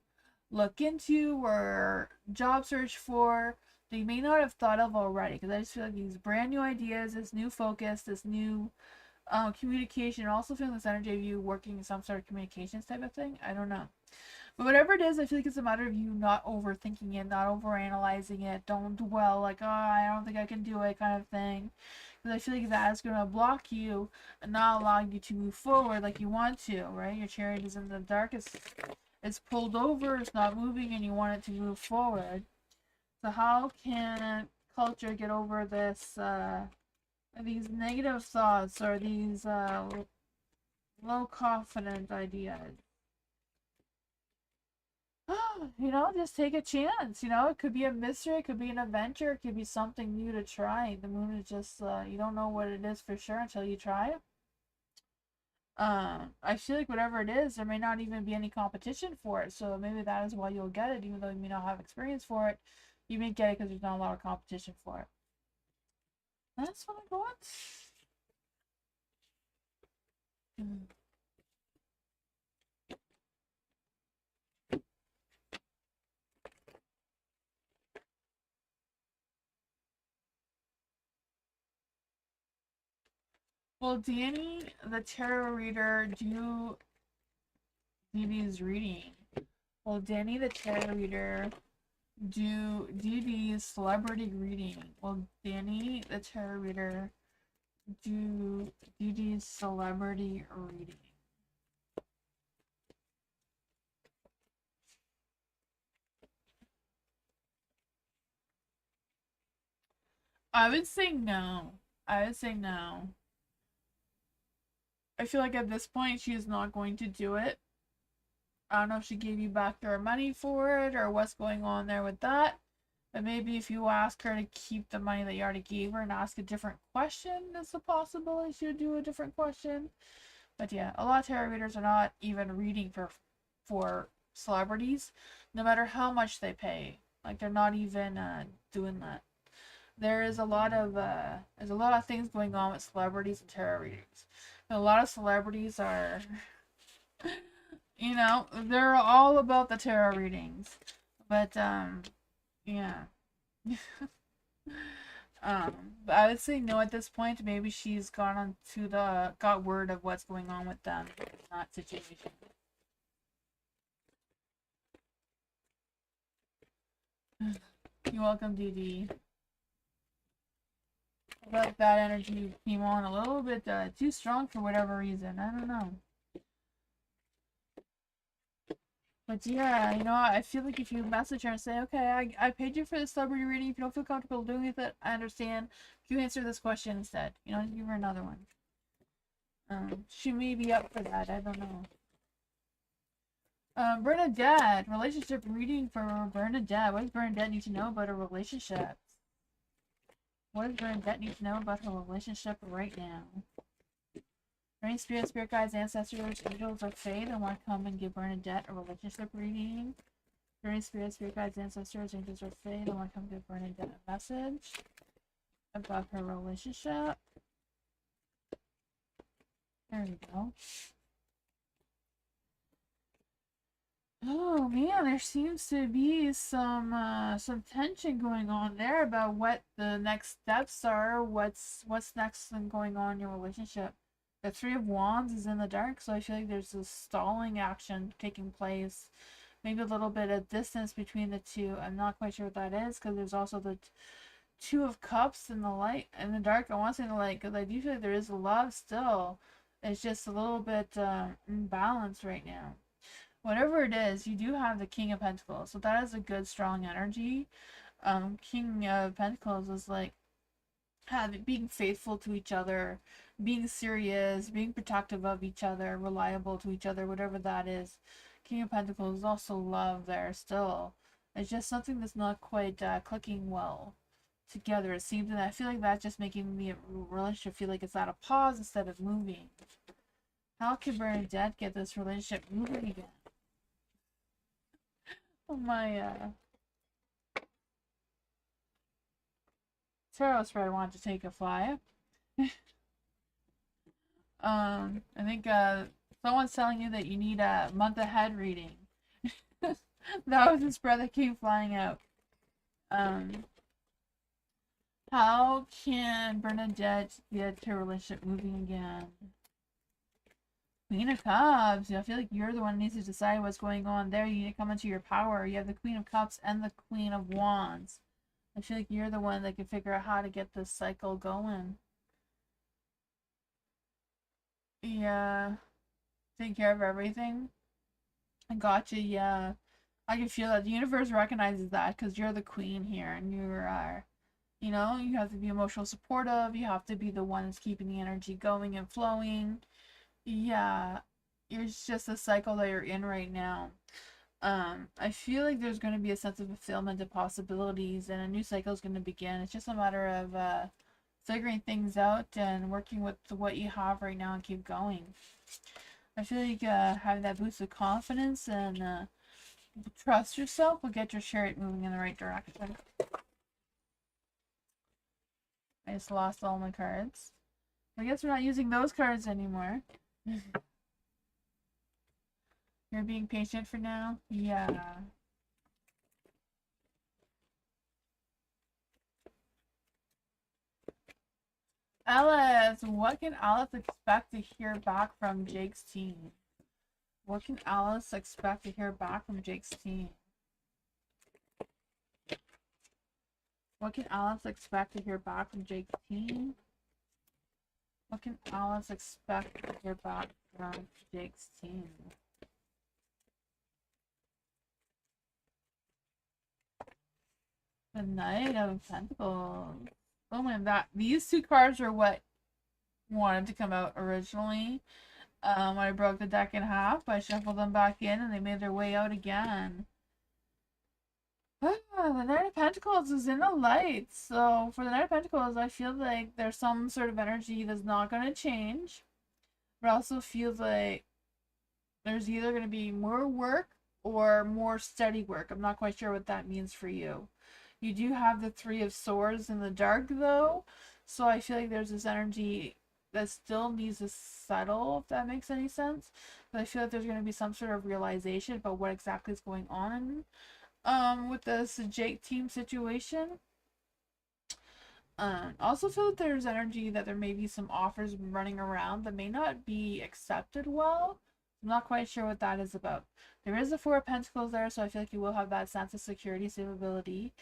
Speaker 2: look into or job search for that you may not have thought of already. Because I just feel like these brand new ideas, this new focus, this new communication, and also feeling this energy of you working in some sort of communications type of thing. I don't know. But whatever it is, I feel like it's a matter of you not overthinking it, not overanalyzing it. Don't dwell like, oh, I don't think I can do it kind of thing. Because I feel like that is going to block you and not allow you to move forward like you want to, right? Your chariot is in the dark. It's pulled over. It's not moving and you want it to move forward. So how can culture get over this, these negative thoughts or these low confident ideas. You know, just take a chance. You know, it could be a mystery, it could be an adventure, it could be something new to try. The moon is just, you don't know what it is for sure until you try it. I feel like whatever it is, there may not even be any competition for it. So maybe that is why you'll get it, even though you may not have experience for it. You may get it because there's not a lot of competition for it. That's what I got. Will Danny, the tarot reader, do DB's reading? Will Danny, the tarot reader, do DB's celebrity reading? Will Danny, the tarot reader, do DB's celebrity reading? I would say no. I would say no. I feel like at this point she is not going to do it. I don't know if she gave you back your money for it or what's going on there with that. But maybe if you ask her to keep the money that you already gave her and ask a different question, there's a possibility she'll do a different question. But yeah, a lot of tarot readers are not even reading for celebrities, no matter how much they pay. Like they're not even doing that. There's a lot of things going on with celebrities and tarot readings. And a lot of celebrities are, you know, they're all about the tarot readings. But yeah. But I would say no at this point. Maybe she's got word of what's going on with them in that situation. You're welcome, DD. I feel like that energy came on a little bit too strong for whatever reason. I don't know. But yeah, you know, I feel like if you message her and say, okay, I paid you for this celebrity reading. If you don't feel comfortable doing with it, I understand. If you answer this question instead, you know, give her another one. She may be up for that. I don't know. Bernadette, relationship reading for Bernadette. What does Bernadette need to know about her relationship? What does Bernadette need to know about her relationship right now? Any spirit guides, ancestors, angels, or fae that want to come and give Bernadette a relationship reading? Any spirit guides, ancestors, angels, or fae that want to come give Bernadette a message about her relationship? There we go. Oh man, there seems to be some tension going on there about what the next steps are. What's next and going on in your relationship? The Three of Wands is in the dark, so I feel like there's a stalling action taking place. Maybe a little bit of distance between the two. I'm not quite sure what that is because there's also the Two of Cups in the light and the dark. I want to say in the light because I do feel like there is love still. It's just a little bit imbalanced right now. Whatever it is, you do have the King of Pentacles, so that is a good strong energy. King of Pentacles is like being faithful to each other, being serious, being protective of each other, reliable to each other, whatever that is. King of Pentacles is also love there still. It's just something that's not quite clicking well together. It seems, and I feel like that's just making the relationship feel like it's at a pause instead of moving. How can Bernadette get this relationship moving again? Oh my tarot spread wanted to take a fly. I think someone's telling you that you need a month ahead reading. That was the spread that came flying out. How can Bernadette get her relationship moving again? Queen of Cups. I feel like you're the one who needs to decide what's going on there. You need to come into your power. You have the Queen of Cups and the Queen of Wands. I feel like you're the one that can figure out how to get this cycle going. Yeah. Take care of everything. I gotcha, yeah. I can feel that. The universe recognizes that because you're the queen here and you are, you know, you have to be emotional supportive. You have to be the one that's keeping the energy going and flowing. Yeah, it's just the cycle that you're in right now. I feel like there's going to be a sense of fulfillment of possibilities, and a new cycle is going to begin. It's just a matter of figuring things out and working with what you have right now and keep going. I feel like having that boost of confidence and trust yourself will get your chariot moving in the right direction. I just lost all my cards. I guess we're not using those cards anymore. You're being patient for now? Yeah. Alice, what can Alice expect to hear back from Jake's team? What can Alice expect to hear back from Jake's team? What can Alice expect to hear back from Jake's team? What can Alice expect to hear back from Jake's team? The Knight of Pentacles. Oh my god, these two cards are what wanted to come out originally. When I broke the deck in half, I shuffled them back in and they made their way out again. The Knight of Pentacles is in the light. So for the Knight of Pentacles, I feel like there's some sort of energy that's not going to change. But also feels like there's either going to be more work or more steady work. I'm not quite sure what that means for you. You do have the Three of Swords in the dark though. So I feel like there's this energy that still needs to settle, if that makes any sense. But I feel like there's going to be some sort of realization about what exactly is going on with this Jake team situation. Also feel that there's energy that there may be some offers running around that may not be accepted well. I'm not quite sure what that is about. There is the Four of Pentacles there, so I feel like you will have that sense of security, stability.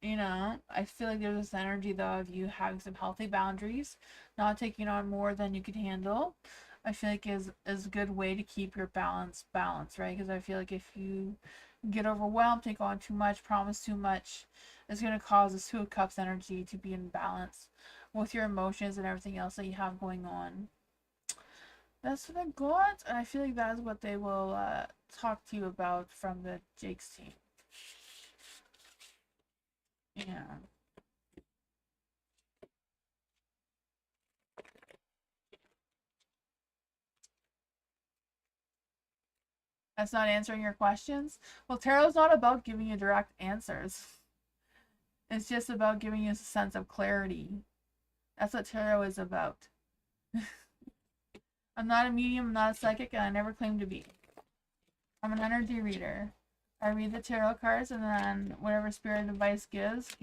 Speaker 2: You know, I feel like there's this energy though of you having some healthy boundaries, not taking on more than you can handle. I feel like is a good way to keep your balance, right? Because I feel like if you get overwhelmed, take on too much, promise too much, it's going to cause this Two of Cups energy to be in balance with your emotions and everything else that you have going on. That's what I got, and I feel like that is what they will talk to you about from the Jake's team. Yeah. That's not answering your questions? Well, tarot's not about giving you direct answers. It's just about giving you a sense of clarity. That's what tarot is about. I'm not a medium, I'm not a psychic, and I never claim to be. I'm an energy reader. I read the tarot cards, and then whatever spirit advice gives.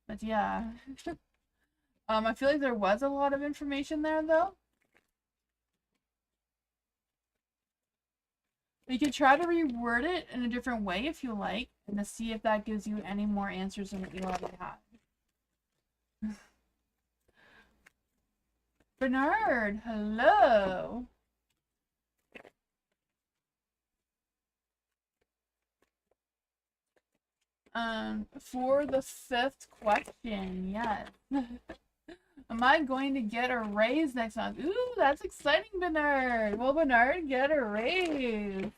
Speaker 2: But yeah. I feel like there was a lot of information there, though. You could try to reword it in a different way if you like, and to see if that gives you any more answers than what you already have. Bernard, hello. For the fifth question, yes. Am I going to get a raise next month? Ooh, that's exciting, Bernard. Will Bernard get a raise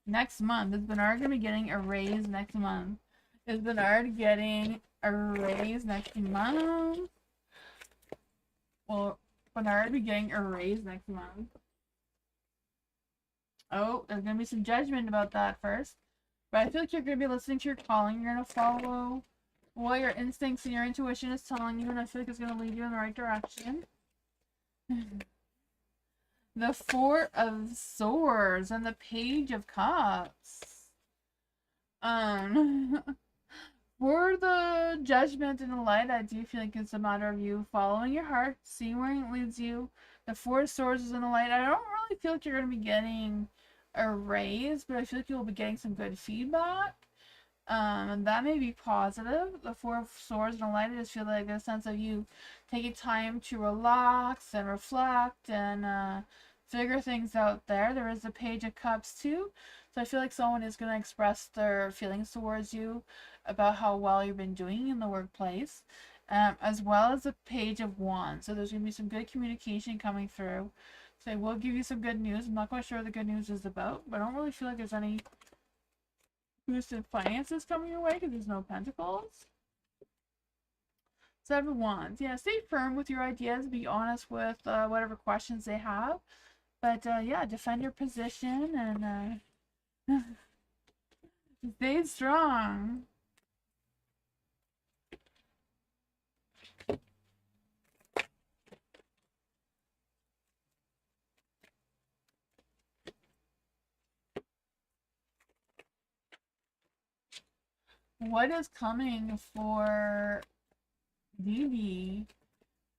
Speaker 2: next month? Is Bernard going to be getting a raise next month? Is Bernard getting a raise next month? Will Bernard be getting a raise next month? Oh, there's going to be some judgment about that first. But I feel like you're going to be listening to your calling. You're going to follow what your instincts and your intuition is telling you, and I feel like it's going to lead you in the right direction. The Four of Swords and the Page of Cups. For the judgment and the light, I do feel like it's a matter of you following your heart, seeing where it leads you. The Four of Swords is in the light. I don't really feel like you're going to be getting a raise, but I feel like you'll be getting some good feedback. And that may be positive. The Four of Swords and the light, I just feel like there's a sense of you taking time to relax and reflect and figure things out there. There is the Page of Cups too. So I feel like someone is going to express their feelings towards you about how well you've been doing in the workplace. as well as the Page of Wands. So there's going to be some good communication coming through. So I will give you some good news. I'm not quite sure what the good news is about, but I don't really feel like there's any boost in finances coming your way because there's no pentacles. Seven of Wands. Yeah, stay firm with your ideas. Be honest with whatever questions they have. But yeah, defend your position and stay strong. What is coming for DD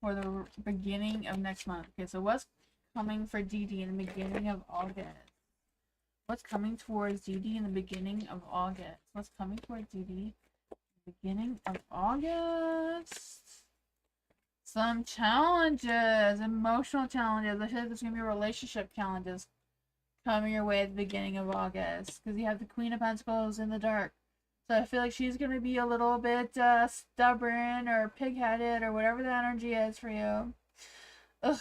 Speaker 2: for the beginning of next month? Okay, so what's coming for DD in the beginning of August? What's coming towards DD in the beginning of August? What's coming towards DD beginning of August? Some challenges, emotional challenges. I feel like there's going to be relationship challenges coming your way at the beginning of August because you have the Queen of Pentacles in the dark. So I feel like she's going to be a little bit stubborn or pig-headed or whatever the energy is for you. Ugh.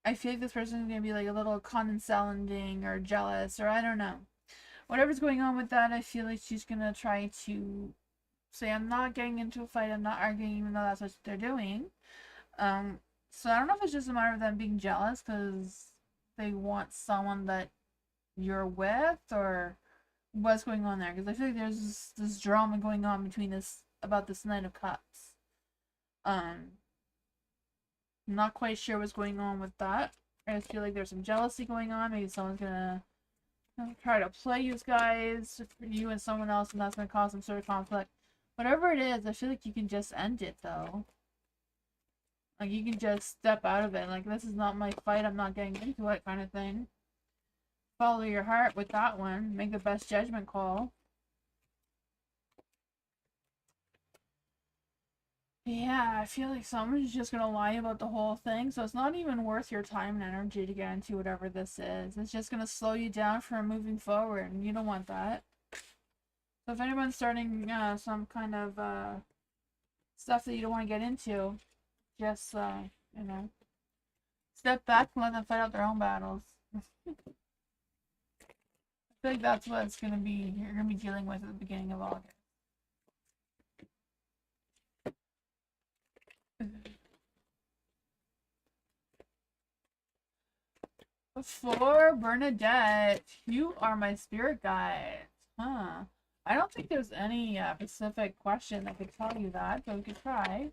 Speaker 2: I feel like this person is going to be like a little condescending or jealous or I don't know. Whatever's going on with that, I feel like she's going to try to say, I'm not getting into a fight, I'm not arguing, even though that's what they're doing. So I don't know if it's just a matter of them being jealous because they want someone that you're with or what's going on there, because I feel like there's this drama going on between this about this Knight of Cups. I'm not quite sure what's going on with that. I just feel like there's some jealousy going on. Maybe someone's gonna try to play you guys, you and someone else, and that's gonna cause some sort of conflict. Whatever it is, I feel like you can just end it though. Like you can just step out of it. Like this is not my fight. I'm not getting into it, kind of thing. Follow your heart with that one. Make the best judgment call. Yeah, I feel like someone's just gonna lie about the whole thing, so it's not even worth your time and energy to get into whatever this is. It's just gonna slow you down from moving forward, and you don't want that. So if anyone's starting some kind of stuff that you don't want to get into, just, you know, step back and let them fight out their own battles. I feel like that's what it's gonna be. You're gonna be dealing with at the beginning of August. For Bernadette, you are my spirit guide. Huh. I don't think there's any specific question that could tell you that, but we could try.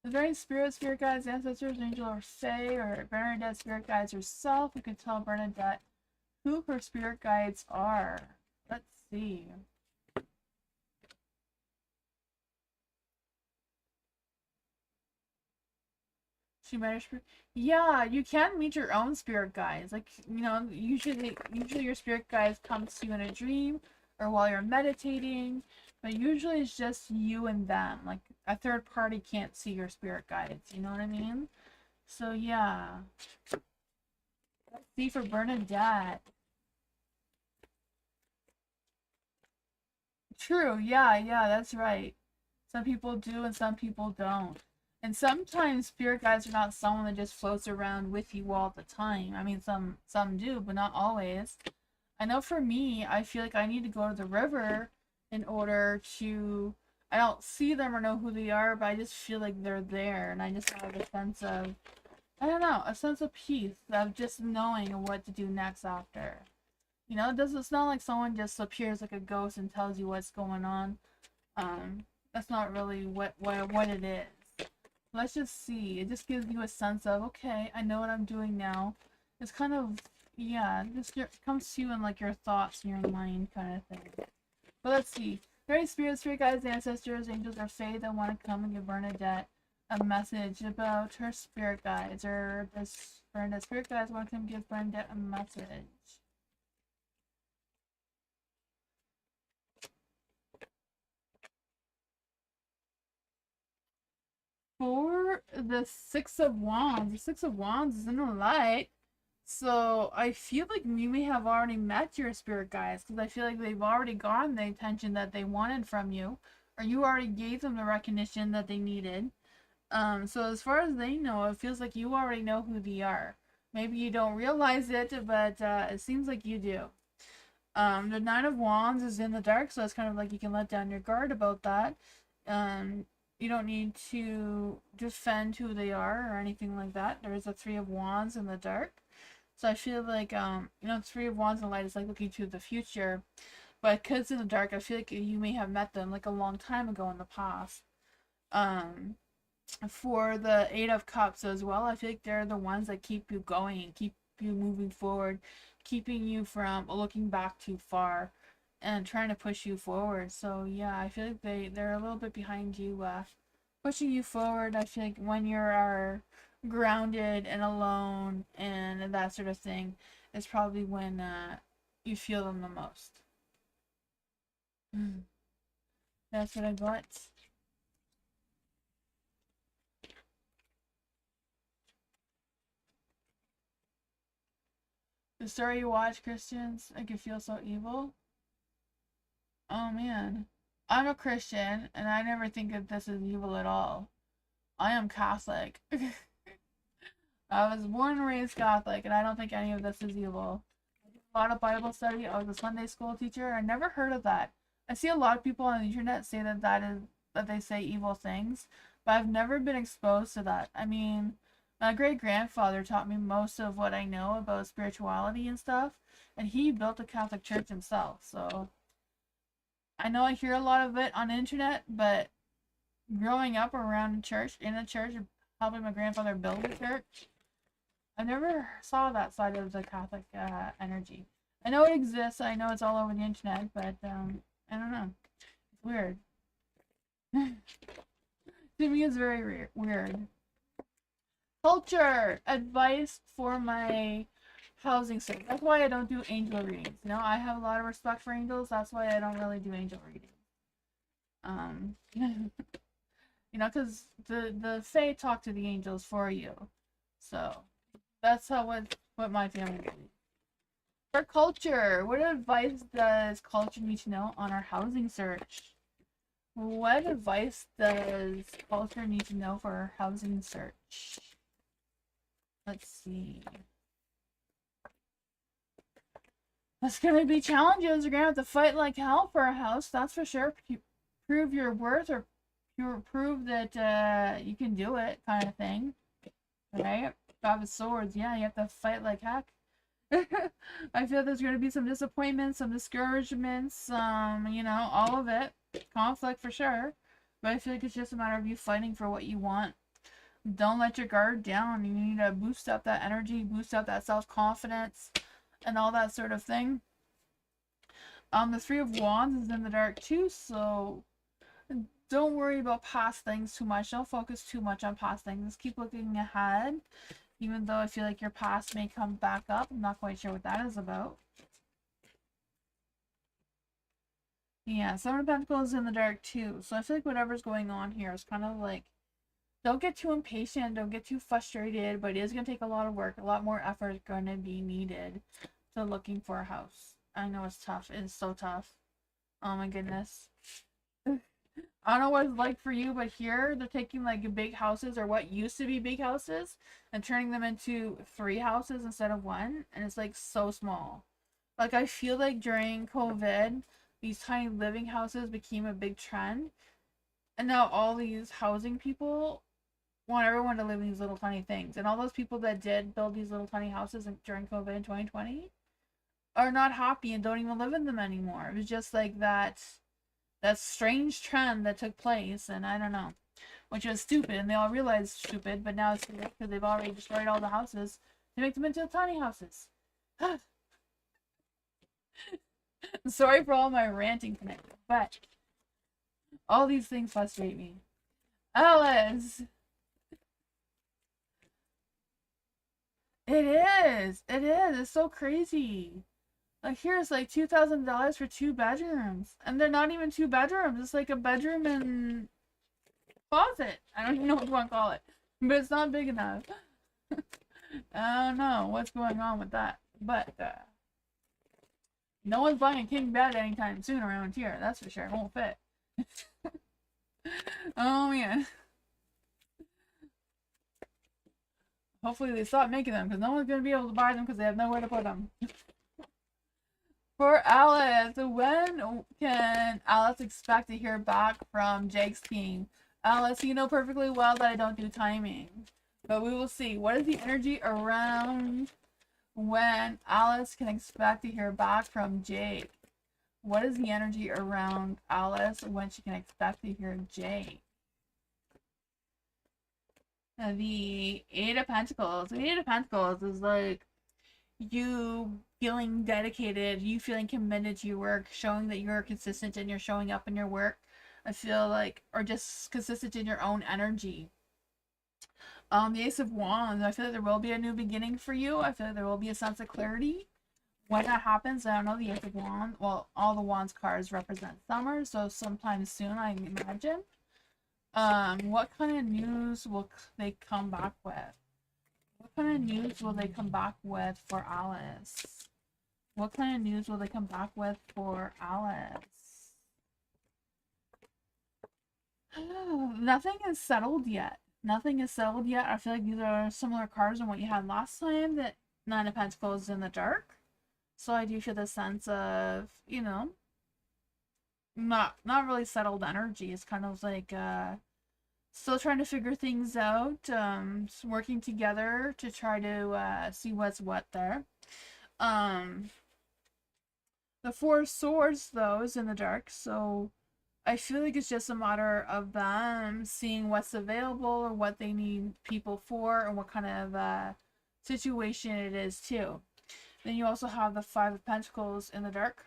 Speaker 2: Is there any spirit guides, ancestors, angel, or fae, or Bernadette spirit guides herself? We could tell Bernadette who her spirit guides are. Let's see. She met her spirit. Yeah, you can meet your own spirit guides. Like, you know, usually your spirit guides come to you in a dream or while you're meditating, but usually it's just you and them. Like a third party can't see your spirit guides. You know what I mean? So yeah. Let's see for Bernadette. True. Yeah, that's right. Some people do and some people don't. And sometimes spirit guides are not someone that just floats around with you all the time. I mean, some do, but not always. I know for me, I feel like I need to go to the river in order to. I don't see them or know who they are, but I just feel like they're there, and I just have a sense of, I don't know, a sense of peace of just knowing what to do next after. You know, it's not like someone just appears like a ghost and tells you what's going on. That's not really what it is. Let's just see. It just gives you a sense of, okay, I know what I'm doing now. It's kind of, yeah, just comes to you in like your thoughts and your mind kind of thing. But let's see. Very spirit guides, ancestors, angels, or fae that want to come and give Bernadette a message about her spirit guides, or this Bernadette spirit guides want to come give Bernadette a message. For the Six of Wands, the Six of Wands is in the light. So I feel like you may have already met your spirit guides because I feel like they've already gotten the attention that they wanted from you, or you already gave them the recognition that they needed. So as far as they know, it feels like you already know who they are. Maybe you don't realize it, but it seems like you do. The Nine of Wands is in the dark, so it's kind of like you can let down your guard about that. You don't need to defend who they are or anything like that. There is a Three of Wands in the dark. So I feel like, Three of Wands in the light is like looking to the future. But because in the dark, I feel like you may have met them like a long time ago in the past. For the Eight of Cups as well, I feel like they're the ones that keep you going and keep you moving forward, keeping you from looking back too far and trying to push you forward. So yeah, I feel like they're a little bit behind you, pushing you forward. I feel like when you're grounded and alone and that sort of thing is probably when you feel them the most. That's what I got. The story you watch, Christians, I can feel so evil. Oh man. I'm a Christian, and I never think of this as evil at all. I am Catholic. I was born and raised Catholic, and I don't think any of this is evil. I do a lot of Bible study. I was a Sunday school teacher. I never heard of that. I see a lot of people on the internet say that they say evil things, but I've never been exposed to that. I mean, my great grandfather taught me most of what I know about spirituality and stuff, and he built a Catholic church himself. So I know I hear a lot of it on the internet, but growing up around church, in a church, helping my grandfather build a church, I never saw that side of the Catholic energy. I know it exists. I know it's all over the internet, but I don't know. It's weird. To me, it's very weird. Culture advice for my housing search. That's why I don't do angel readings. You know, I have a lot of respect for angels. That's why I don't really do angel readings. Because the Fae talk to the angels for you. So that's what my family believes. For culture, what advice does culture need to know on our housing search? What advice does culture need to know for our housing search? Let's see. That's gonna be challenges. You're gonna have to fight like hell for a house, that's for sure. Prove your worth, or prove that you can do it, kind of thing. Right? God of Swords, yeah, you have to fight like heck. I feel there's gonna be some disappointments, some discouragements, all of it. Conflict for sure. But I feel like it's just a matter of you fighting for what you want. Don't let your guard down. You need to boost up that energy, boost up that self-confidence, and all that sort of thing. The Three of Wands is in the dark too, so don't worry about past things too much. Don't focus too much on past things. Just keep looking ahead, even though I feel like your past may come back up. I'm not quite sure what that is about. Yeah, Seven of Pentacles is in the dark too, so I feel like whatever's going on here is kind of like, don't get too impatient, don't get too frustrated, but it is going to take a lot of work, a lot more effort is going to be needed to looking for a house. I know it's tough. It's so tough. Oh my goodness. I don't know what it's like for you, but here they're taking like big houses, or what used to be big houses, and turning them into 3 houses instead of 1, and it's like so small. Like I feel like during COVID, these tiny living houses became a big trend, and now all these housing people want everyone to live in these little tiny things, and all those people that did build these little tiny houses during COVID in 2020 are not happy and don't even live in them anymore. It was just like that strange trend that took place, and I don't know, which was stupid, and they all realized stupid, but now it's because they've already destroyed all the houses to make them into tiny houses. Sorry for all my ranting tonight, but all these things frustrate me. Alice! It is! It is! It's so crazy. Like, here's like $2,000 for 2 bedrooms. And they're not even 2 bedrooms. It's like a bedroom and closet. I don't even know what you want to call it. But it's not big enough. I don't know what's going on with that. But, no one's buying a king bed anytime soon around here. That's for sure. It won't fit. Oh man. Hopefully they stop making them because no one's gonna be able to buy them because they have nowhere to put them. For Alice, when can Alice expect to hear back from Jake's team? Alice, you know perfectly well that I don't do timing, but we will see. What is the energy around when Alice can expect to hear back from Jake? What is the energy around Alice when she can expect to hear Jake? The Eight of Pentacles. The Eight of Pentacles is like you feeling dedicated, you feeling committed to your work, showing that you're consistent and you're showing up in your work. I feel like, or just consistent in your own energy. The Ace of Wands, I feel like there will be a new beginning for you. I feel like there will be a sense of clarity. When that happens, I don't know, the Ace of Wands, well, all the Wands cards represent summer, so sometime soon, I imagine. What kind of news will they come back with? What kind of news will they come back with for Alice? What kind of news will they come back with for Alice? Nothing is settled yet. Nothing is settled yet. I feel like these are similar cards than what you had last time. That Nine of Pentacles is in the dark. So I do feel the sense of, you know, not really settled energy. It's kind of like still trying to figure things out, working together to try to see what's what there. The Four of Swords, though, is in the dark, so I feel like it's just a matter of them seeing what's available or what they need people for and what kind of situation it is, too. Then you also have the Five of Pentacles in the dark.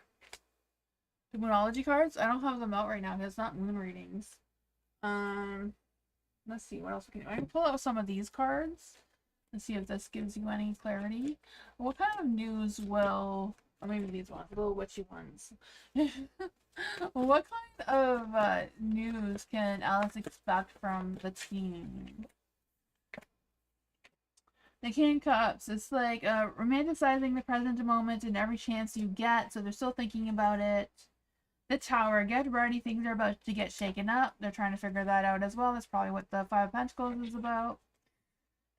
Speaker 2: The Moonology cards, I don't have them out right now because it's not moon readings. Let's see, what else we can do? I can pull out some of these cards and see if this gives you any clarity. What kind of news will, or maybe these ones, little witchy ones. What kind of news can Alice expect from the team? The King of Cups, it's like romanticizing the present moment and every chance you get, so they're still thinking about it. The Tower, get ready, things are about to get shaken up. They're trying to figure that out as well. That's probably what the Five of Pentacles is about.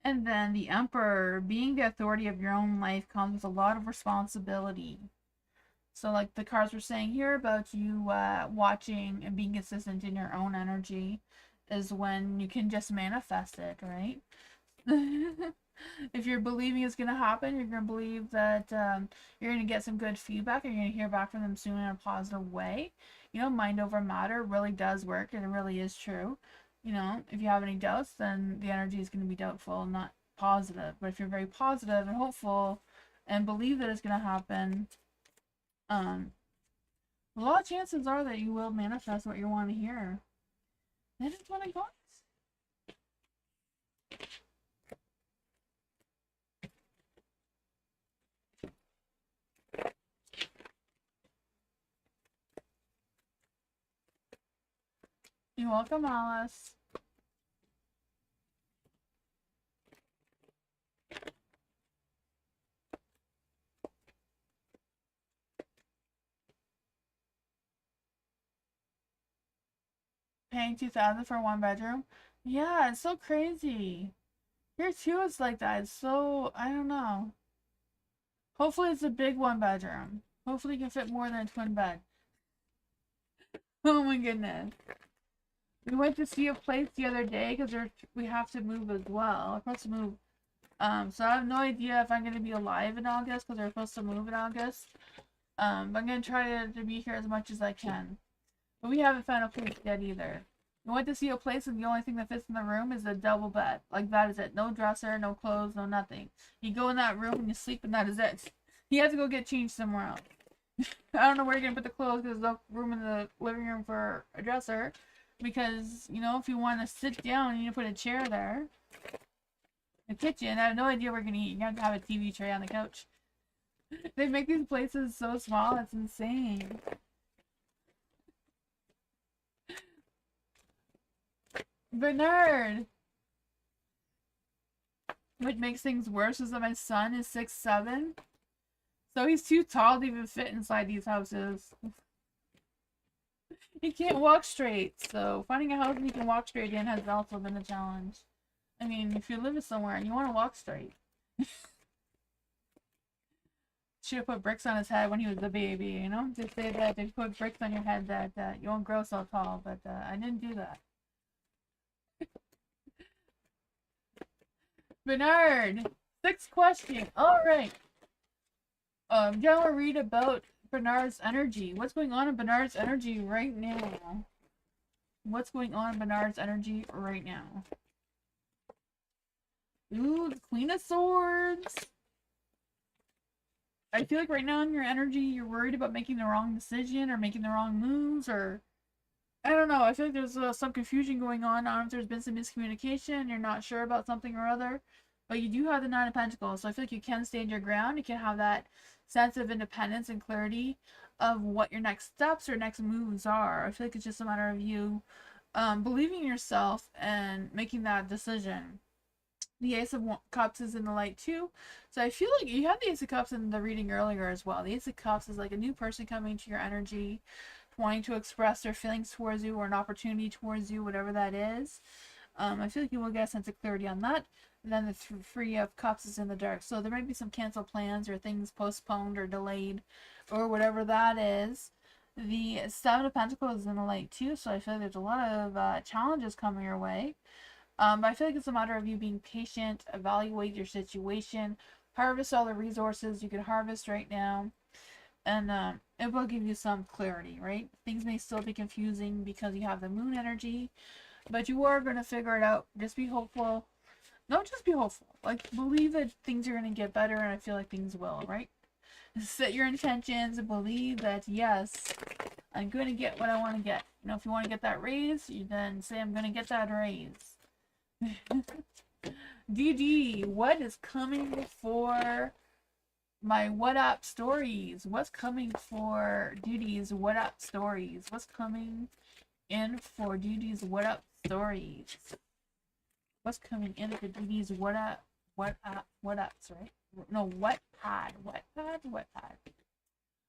Speaker 2: And then the Emperor, being the authority of your own life comes with a lot of responsibility. So like the cards were saying here about you watching and being consistent in your own energy is when you can just manifest it, right? If you're believing it's going to happen, you're going to believe that you're going to get some good feedback and you're going to hear back from them soon in a positive way. You know, mind over matter really does work and it really is true. You know, if you have any doubts, then the energy is going to be doubtful, not positive. But if you're very positive and hopeful and believe that it's going to happen, a lot of chances are that you will manifest what you want to hear. That is what I got. You're welcome, Alice. Paying $2,000 for one bedroom? Yeah, it's so crazy. Here too, it's like that. It's so, I don't know. Hopefully it's a big one bedroom. Hopefully you can fit more than a twin bed. Oh my goodness. We went to see a place the other day because we have to move as well. We're supposed to move. So I have no idea if I'm going to be alive in August because we're supposed to move in August. But I'm going to try to be here as much as I can. But we haven't found a place yet either. We went to see a place and the only thing that fits in the room is a double bed. Like that is it. No dresser, no clothes, no nothing. You go in that room and you sleep and that is it. You have to go get changed somewhere else. I don't know where you're going to put the clothes because there's no room in the living room for a dresser. Because, you know, if you want to sit down, you need to put a chair there. The kitchen, I have no idea where we're going to eat. You have to have a TV tray on the couch. They make these places so small, it's insane. Bernard! What makes things worse is that my son is 6'7". So he's too tall to even fit inside these houses. He can't walk straight, so finding a house that he can walk straight in has also been a challenge. I mean, if you're living somewhere and you want to walk straight. Should have put bricks on his head when he was a baby, you know? They say that if you put bricks on your head that you won't grow so tall, but I didn't do that. Bernard! 6th question. Alright. Do you want to read about Bernard's energy? What's going on in Bernard's energy right now? What's going on in Bernard's energy right now? Ooh, the Queen of Swords! I feel like right now in your energy, you're worried about making the wrong decision or making the wrong moves, or I don't know. I feel like there's some confusion going on. I don't know if there's been some miscommunication. You're not sure about something or other, but you do have the Nine of Pentacles, so I feel like you can stand your ground. You can have that sense of independence and clarity of what your next steps or next moves are. I feel like it's just a matter of you believing in yourself and making that decision. The Ace of Cups is in the light too. So I feel like you had the Ace of Cups in the reading earlier as well. The Ace of Cups is like a new person coming to your energy, wanting to express their feelings towards you or an opportunity towards you, whatever that is. I feel like you will get a sense of clarity on that. And then the Three of Cups is in the dark. So there might be some canceled plans or things postponed or delayed or whatever that is. The Seven of Pentacles is in the light too. So I feel like there's a lot of challenges coming your way. But I feel like it's a matter of you being patient, evaluate your situation, harvest all the resources you can harvest right now, and it will give you some clarity, right? Things may still be confusing because you have the moon energy, but you are going to figure it out. Just be hopeful. No, just be hopeful. Like, believe that things are going to get better, and I feel like things will, right? Set your intentions and believe that, yes, I'm going to get what I want to get. You know, if you want to get that raise, you then say, I'm going to get that raise. DD, what is coming for my what up stories? What's coming for DD's what up stories? What's coming in for DD's what up stories? What's coming in for DD's what ups, right? No, what pad?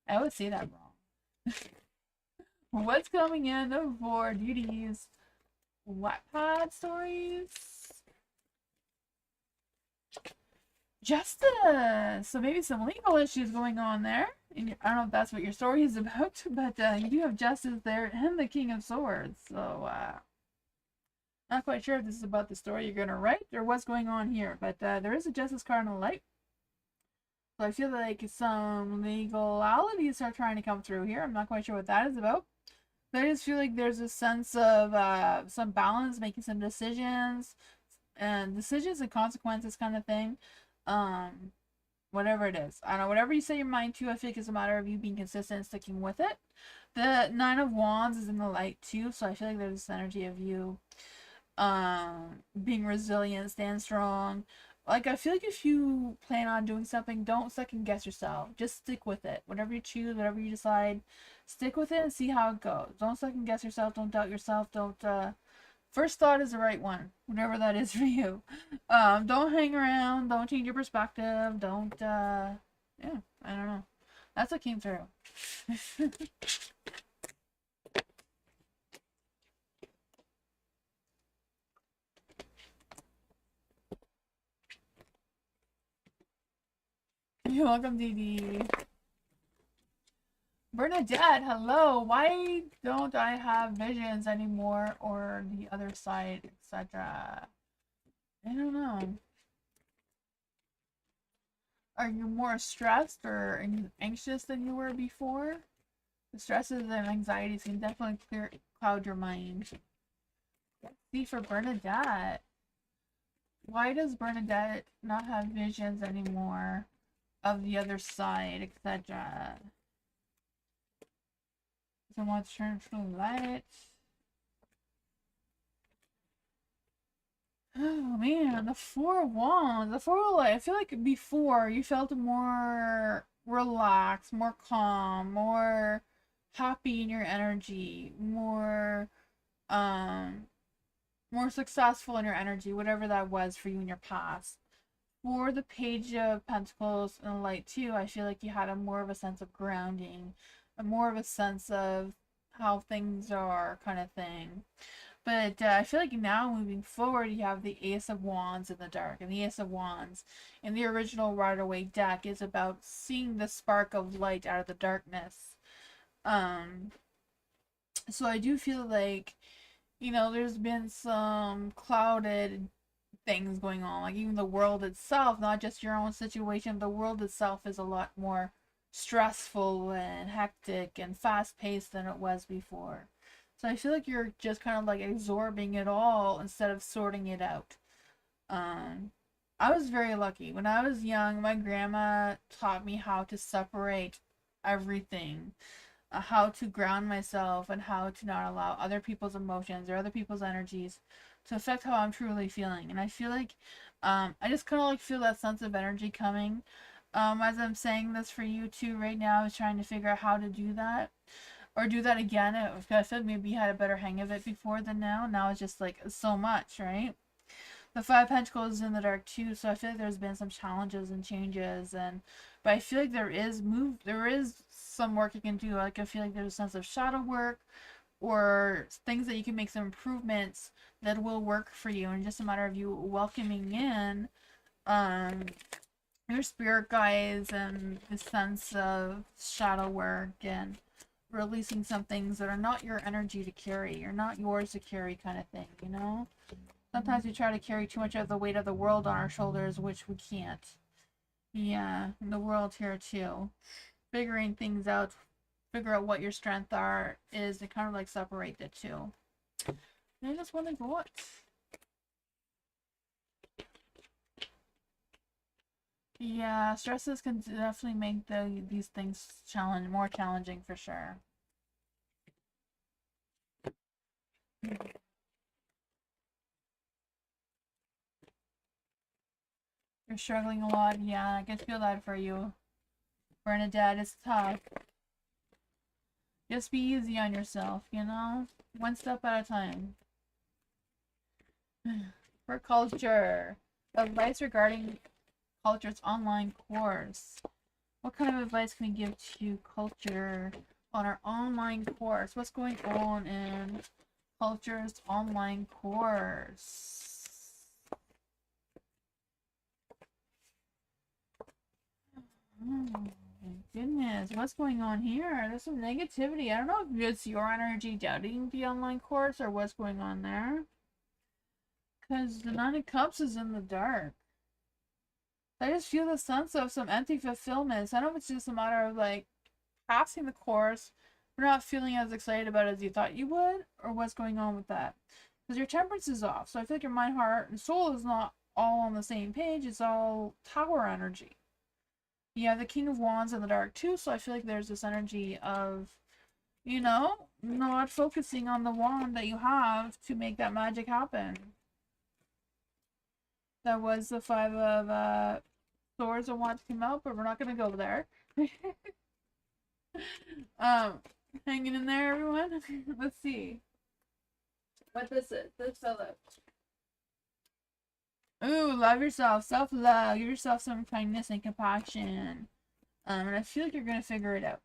Speaker 2: I always say that wrong. What's coming in for DD's Wattpad stories? Justice! So maybe some legal issues going on there. And I don't know if that's what your story is about, but you do have Justice there and the King of Swords. So, not quite sure if this is about the story you're going to write or what's going on here. But there is a Justice card in the light. So I feel like some legalities are trying to come through here. I'm not quite sure what that is about. But I just feel like there's a sense of some balance, making some decisions and consequences kind of thing. Whatever it is. I don't know, whatever you set your mind to, I feel like it's a matter of you being consistent and sticking with it. The Nine of Wands is in the light too, so I feel like there's this energy of you being resilient, stand strong. Like, I feel like if you plan on doing something, don't second guess yourself. Just stick with it. Whatever you choose, whatever you decide, stick with it and see how it goes. Don't second guess yourself. Don't doubt yourself. Don't, first thought is the right one, whatever that is for you. Don't hang around. Don't change your perspective. Don't, yeah, I don't know. That's what came through. You're welcome, DD. Bernadette, hello. Why don't I have visions anymore or the other side, etc.? I don't know. Are you more stressed or anxious than you were before? The stresses and anxieties can definitely cloud your mind. Let's see for Bernadette. Why does Bernadette not have visions anymore of the other side, etc.? Doesn't want to turn to light. Oh man, the Four of Wands. The Four of Light. I feel like before you felt more relaxed, more calm, more happy in your energy, more successful in your energy, whatever that was for you in your past. For the Page of Pentacles and the Light too, I feel like you had more of a sense of grounding, more of a sense of how things are, kind of thing. But I feel like now moving forward, you have the Ace of Wands in the dark, and the Ace of Wands in the original Rider-Waite deck is about seeing the spark of light out of the darkness. Um, so I do feel like, there's been some clouded things going on. Like even the world itself, not just your own situation, the world itself is a lot more stressful and hectic and fast paced than it was before. So I feel like you're just kind of like absorbing it all instead of sorting it out. Um, I was very lucky. When I was young, my grandma taught me how to separate everything, how to ground myself, and how to not allow other people's emotions or other people's energies to affect how I'm truly feeling. And I feel like I just kind of like feel that sense of energy coming. As I'm saying this for you too right now, I was trying to figure out how to do that or do that again. I feel like maybe you had a better hang of it before than now. Now it's just like so much, right? The Five Pentacles is in the dark too, so I feel like there's been some challenges and changes, but I feel like there is some work you can do. Like I feel like there's a sense of shadow work or things that you can make some improvements that will work for you, and just a matter of you welcoming in um your spirit guides and the sense of shadow work and releasing some things that are not your energy to carry or not yours to carry, kind of thing. Sometimes we try to carry too much of the weight of the world on our shoulders, which we can't. Yeah, and the world here too. Figuring things out, figure out what your strengths are, is to kind of like separate the two. And I just want to go what? Yeah, stresses can definitely make these things more challenging for sure. You're struggling a lot. Yeah, I can feel that for you. Bernadette, it's tough. Just be easy on yourself, One step at a time. For culture. Advice regarding culture's online course. What kind of advice can we give to culture on our online course? What's going on in culture's online course? Oh my goodness, what's going on here? There's some negativity. I don't know if it's your energy doubting the online course or what's going on there. Because the Nine of Cups is in the dark. I just feel the sense of some empty fulfillment. I don't know if it's just a matter of like passing the course, but not feeling as excited about it as you thought you would, or what's going on with that. Because your temperance is off. So I feel like your mind, heart, and soul is not all on the same page. It's all tower energy. You have the King of Wands in the dark too, so I feel like there's this energy of, not focusing on the wand that you have to make that magic happen. That was the Five of Swords I want to come out, but we're not gonna go there. Hanging in there, everyone. Let's see what this is. This fellow. Ooh, love yourself, self-love, give yourself some kindness and compassion. And I feel like you're gonna figure it out.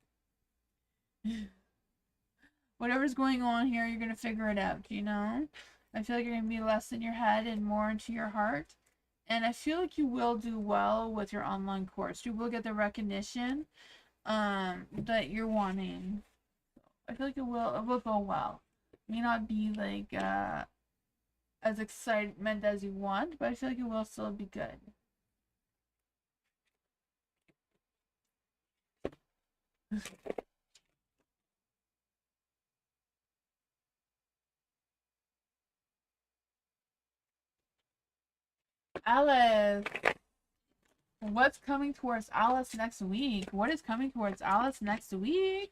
Speaker 2: Whatever's going on here, you're gonna figure it out, I feel like you're gonna be less in your head and more into your heart. And I feel like you will do well with your online course. You will get the recognition that you're wanting. I feel like it will go well. It may not be like as excitement as you want, but I feel like it will still be good. Alice, what's coming towards Alice next week? What is coming towards Alice next week?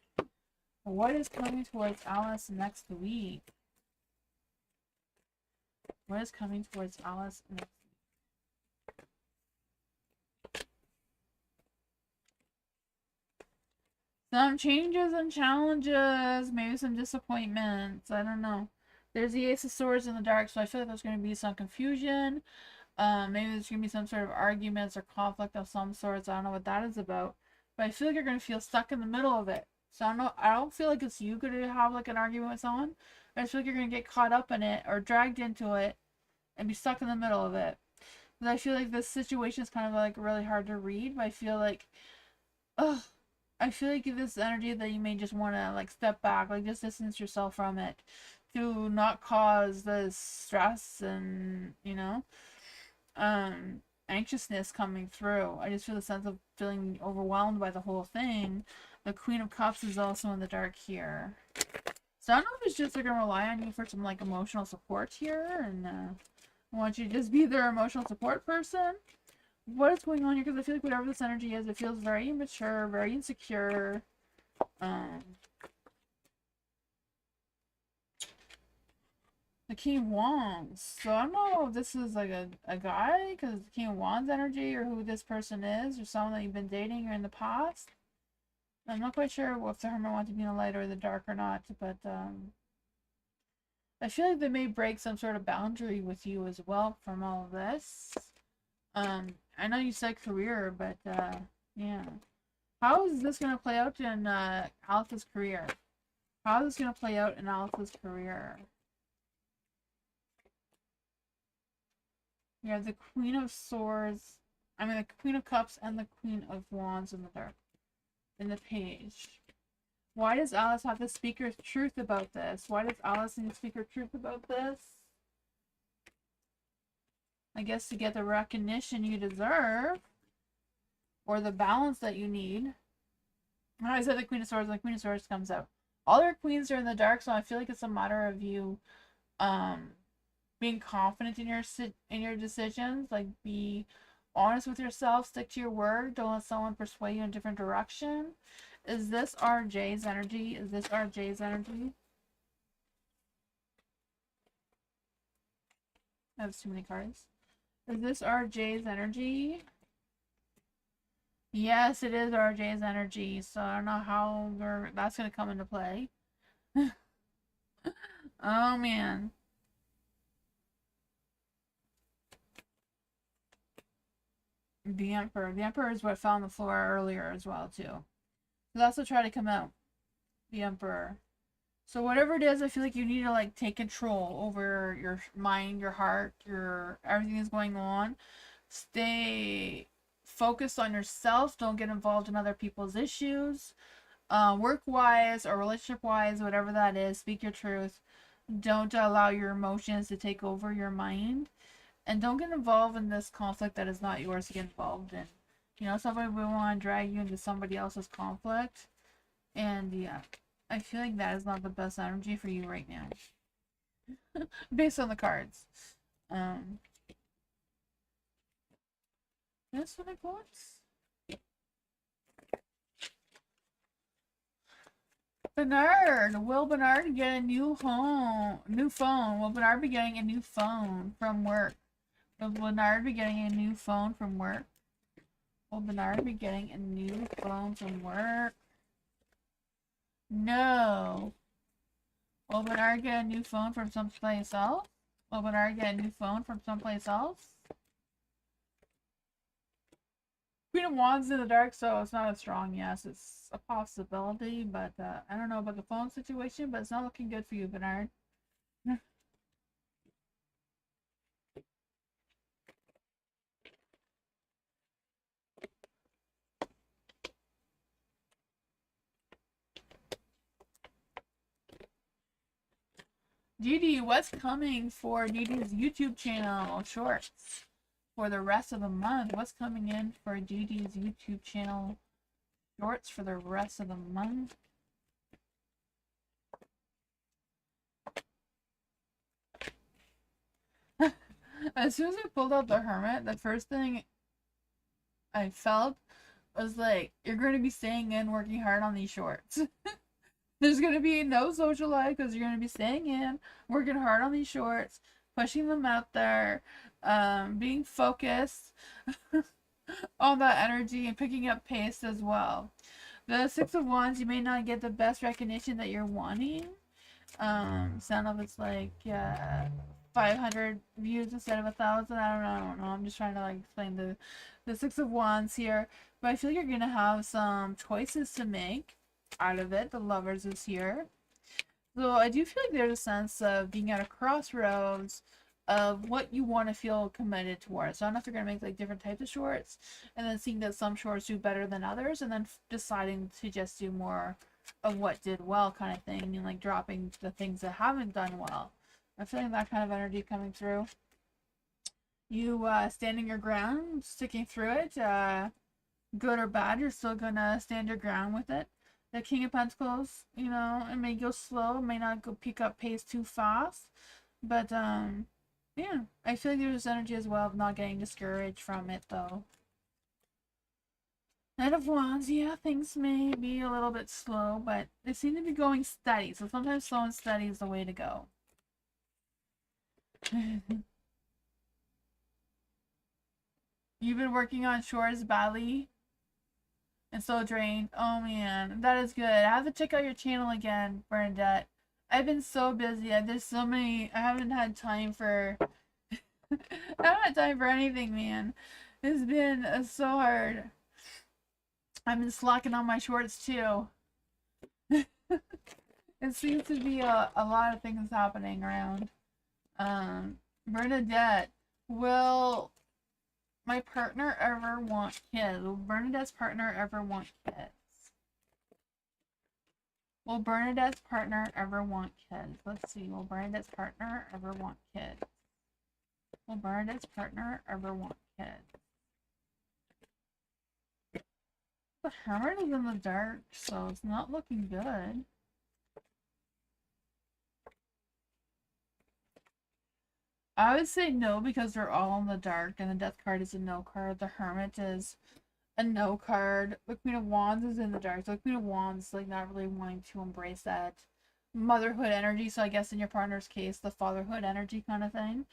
Speaker 2: What is coming towards Alice next week? What is coming towards Alice next week? Some changes and challenges, maybe some disappointments. I don't know. There's the Ace of Swords in the dark, so I feel like there's going to be some confusion. Maybe there's going to be some sort of arguments or conflict of some sorts. I don't know what that is about. But I feel like you're going to feel stuck in the middle of it. So I don't feel like it's you gonna have like an argument with someone. I just feel like you're gonna get caught up in it or dragged into it and be stuck in the middle of it. Because I feel like this situation is kind of like really hard to read, but I feel like, ugh, I feel like this energy that you may just want to like step back, like just distance yourself from it to not cause this stress and, anxiousness coming through. I just feel the sense of feeling overwhelmed by the whole thing. The Queen of Cups is also in the dark here. So I don't know if it's just like gonna rely on you for some like emotional support here, and I want you to just be their emotional support person. What is going on here? Because I feel like whatever this energy is, it feels very immature, very insecure. The King of Wands. So I don't know if this is like a guy, because the King of Wands energy, or who this person is, or someone that you've been dating or in the past. I'm not quite sure if the Hermit wants to be in the light or the dark or not, but I feel like they may break some sort of boundary with you as well from all of this. I know you said career, but yeah. How is this going to play out in Alice's career? How is this going to play out in Alice's career? You have the Queen of Swords, the Queen of Cups and the Queen of Wands in the dark, in the page. Why does Alice have to speak her truth about this? Why does Alice need to speak her truth about this? I guess to get the recognition you deserve, or the balance that you need. When I said the Queen of Swords, the Queen of Swords comes out. All your queens are in the dark, so I feel like it's a matter of you being confident in your decisions. Like, be honest with yourself, stick to your word, don't let someone persuade you in a different direction. Is this RJ's energy? Is this RJ's energy? I have too many cards. Is this RJ's energy? Yes, it is RJ's energy, so I don't know how that's going to come into play. Oh, man. The Emperor. The Emperor is what fell on the floor earlier as well, too. So that's what tried to come out. The Emperor. So whatever it is, I feel like you need to like take control over your mind, your heart, your everything that's going on. Stay focused on yourself. Don't get involved in other people's issues. Work-wise or relationship-wise, whatever that is, speak your truth. Don't allow your emotions to take over your mind. And don't get involved in this conflict that is not yours to get involved in. Somebody will want to drag you into somebody else's conflict. And yeah, I feel like that is not the best energy for you right now. Based on the cards. That's what I got. Bernard, will Bernard get a new phone? Will Bernard be getting a new phone from work? Will Bernard be getting a new phone from work? Will Bernard be getting a new phone from work? No. Will Bernard get a new phone from someplace else? Will Bernard get a new phone from someplace else? Queen of Wands in the dark, so it's not a strong yes. It's a possibility, but I don't know about the phone situation, but it's not looking good for you, Bernard. Didi, what's coming for Didi's YouTube channel shorts for the rest of the month? What's coming in for Didi's YouTube channel shorts for the rest of the month? As soon as I pulled out the Hermit, the first thing I felt was like, you're going to be staying in, working hard on these shorts. There's going to be no social life because you're going to be staying in, working hard on these shorts, pushing them out there, being focused on that energy and picking up pace as well. The Six of Wands, you may not get the best recognition that you're wanting. Sound of it's like 500 views instead of 1,000. I don't know. I'm just trying to like explain the Six of Wands here. But I feel like you're gonna have some choices to make. out of it. The Lovers is here. So I do feel like there's a sense of being at a crossroads of what you want to feel committed towards. So I don't know if you're going to make like different types of shorts and then seeing that some shorts do better than others and then deciding to just do more of what did well kind of thing and like dropping the things that haven't done well. I'm feeling that kind of energy coming through. You standing your ground, sticking through it, good or bad, you're still gonna stand your ground with it. The King of Pentacles, you know, it may go slow, it may not go pick up pace too fast, but yeah, I feel like there's this energy as well of not getting discouraged from it though. Knight of Wands, yeah, things may be a little bit slow, but they seem to be going steady, so sometimes slow and steady is the way to go. You've been working on shores badly and so drained. Oh man, that is good. I have to check out your channel again, Bernadette. I've been so busy. There's so many. I haven't had time for. I haven't had time for anything, man. It's been so hard. I've been slacking on my shorts too. It seems to be a lot of things happening around. Bernadette, will my partner ever want kids? Will Bernadette's partner ever want kids? Will Bernadette's partner ever want kids? Let's see. Will Bernadette's partner ever want kids? Will Bernadette's partner ever want kids? The Hermit is in the dark, so it's not looking good. I would say no because they're all in the dark, and the Death card is a no card. The Hermit is a no card. The Queen of Wands is in the dark. So the Queen of Wands like not really wanting to embrace that motherhood energy. So I guess in your partner's case, the fatherhood energy kind of thing.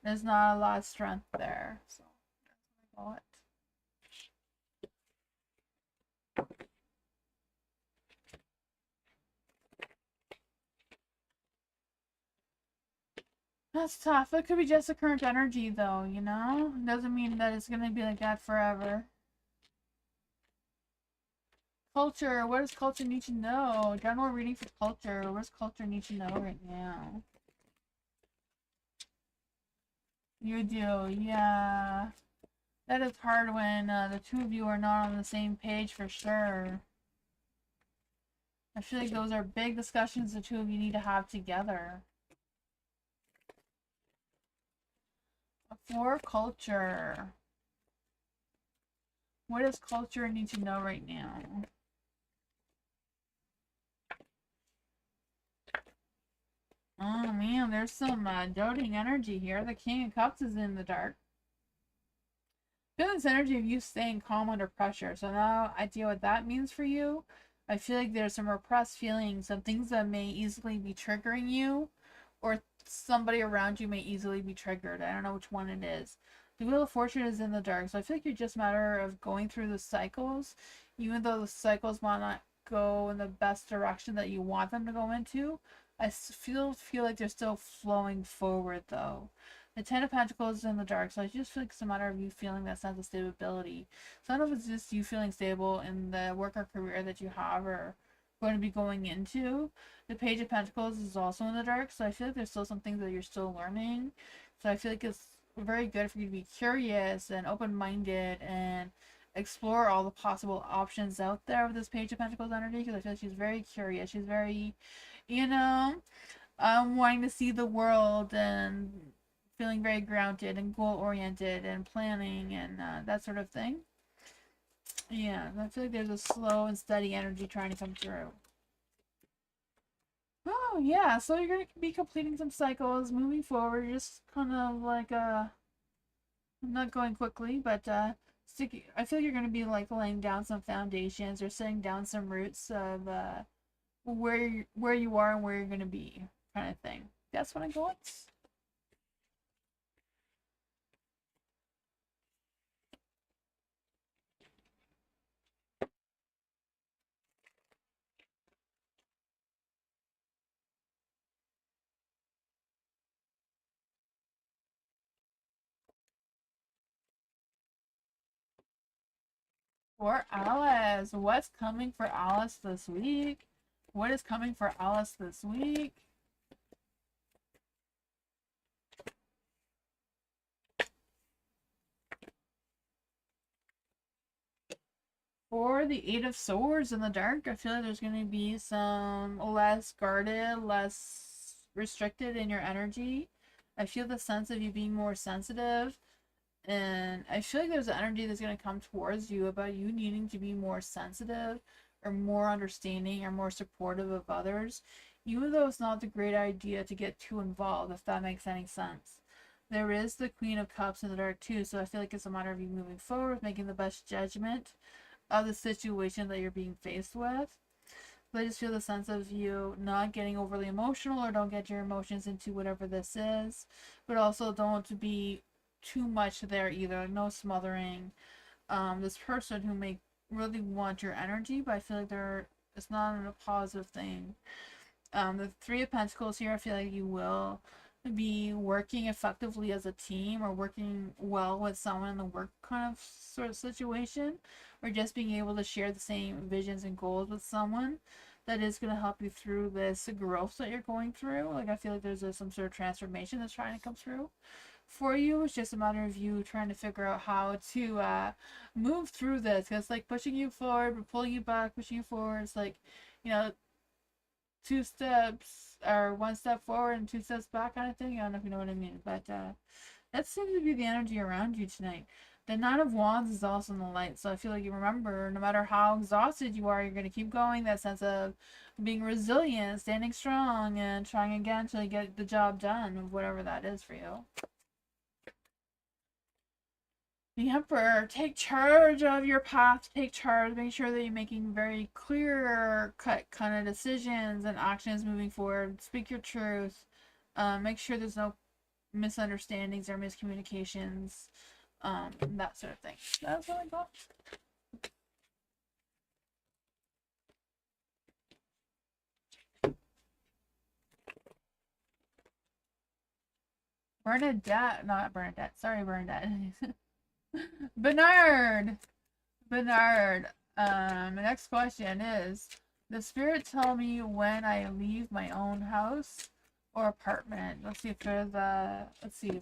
Speaker 2: There's not a lot of strength there. So that's what I call it. That's tough. It could be just the current energy though, you know? Doesn't mean that it's gonna be like that forever. Culture. What does culture need to know? General reading for culture. What does culture need to know right now? You do, yeah. That is hard when the two of you are not on the same page for sure. I feel like those are big discussions the two of you need to have together. For culture. What does culture need to know right now? Oh man, there's some doting energy here. The King of Cups is in the dark. Feel this energy of you staying calm under pressure. So now I deal what that means for you. I feel like there's some repressed feelings, some things that may easily be triggering you, or somebody around you may easily be triggered. I don't know which one it is. The Wheel of Fortune is in the dark, so I feel like you're just a matter of going through the cycles, even though the cycles might not go in the best direction that you want them to go into. I feel like they're still flowing forward though. The Ten of Pentacles is in the dark, so I just feel like it's a matter of you feeling that sense of stability. So I don't know if it's just you feeling stable in the work or career that you have or going to be going into. The Page of Pentacles is also in the dark, so I feel like there's still some things that you're still learning. So I feel like it's very good for you to be curious and open-minded and explore all the possible options out there with this Page of Pentacles energy, because I feel like she's very curious. She's very, you know, wanting to see the world and feeling very grounded and goal-oriented and planning and that sort of thing. Yeah, I feel like there's a slow and steady energy trying to come through. Oh, yeah, so you're going to be completing some cycles, moving forward, just kind of like, not going quickly, but, I feel like you're going to be, like, laying down some foundations or setting down some roots of, where you are and where you're going to be, kind of thing. That's what I got. For Alice, what's coming for Alice this week? What is coming for Alice this week? For the Eight of Swords in the dark, I feel like there's going to be some less guarded, less restricted in your energy. I feel the sense of you being more sensitive. And I feel like there's an energy that's going to come towards you about you needing to be more sensitive or more understanding or more supportive of others, even though it's not the great idea to get too involved, if that makes any sense. There is the Queen of Cups in the dark too, so I feel like it's a matter of you moving forward, making the best judgment of the situation that you're being faced with. But I just feel the sense of you not getting overly emotional, or don't get your emotions into whatever this is, but also don't be too much there either. No smothering. This person who may really want your energy, but I feel like it's not a positive thing. The Three of Pentacles here, I feel like you will be working effectively as a team, or working well with someone in the work kind of sort of situation, or just being able to share the same visions and goals with someone that is going to help you through this growth that you're going through. Like, I feel like there's some sort of transformation that's trying to come through for you. It's just a matter of you trying to figure out how to move through this, because it's like pushing you forward but pulling you back, pushing you forward. It's like, you know, two steps or one step forward and two steps back kind of thing. I don't know if you know what I mean, but that seems to be the energy around you tonight. The Nine of Wands is also in the light, so I feel like you remember, no matter how exhausted you are, you're going to keep going. That sense of being resilient, standing strong, and trying again to get the job done of whatever that is for you. The Emperor, take charge of your path, take charge, make sure that you're making very clear cut kind of decisions and actions moving forward. Speak your truth. Make sure there's no misunderstandings or miscommunications, that sort of thing. That's what I got. Bernadette, not Bernadette, sorry Bernadette. Bernard! Bernard, the next question is, the spirit tell me when I leave my own house or apartment? Let's see if there's let's see.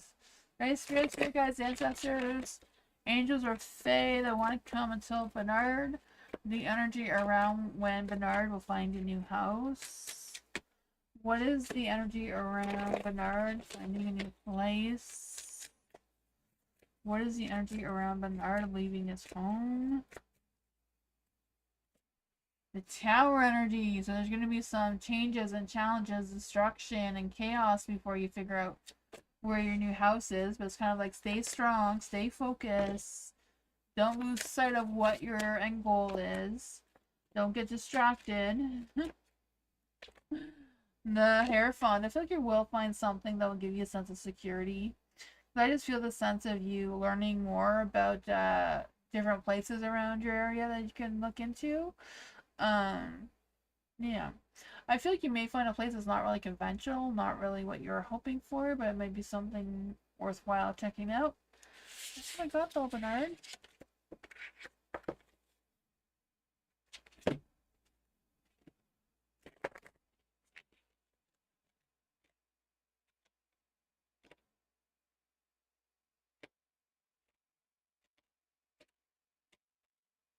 Speaker 2: Any spirits, spirit guides, ancestors, angels, or fae that want to come and tell Bernard the energy around when Bernard will find a new house? What is the energy around Bernard finding a new place? What is the energy around Bernard leaving his home? The Tower energy. So there's going to be some changes and challenges, destruction and chaos before you figure out where your new house is. But it's kind of like, stay strong, stay focused. Don't lose sight of what your end goal is. Don't get distracted. The Hierophant. I feel like you will find something that will give you a sense of security. But I just feel the sense of you learning more about different places around your area that you can look into. Yeah. I feel like you may find a place that's not really conventional, not really what you're hoping for, but it might be something worthwhile checking out. That's what I got though, Bernard.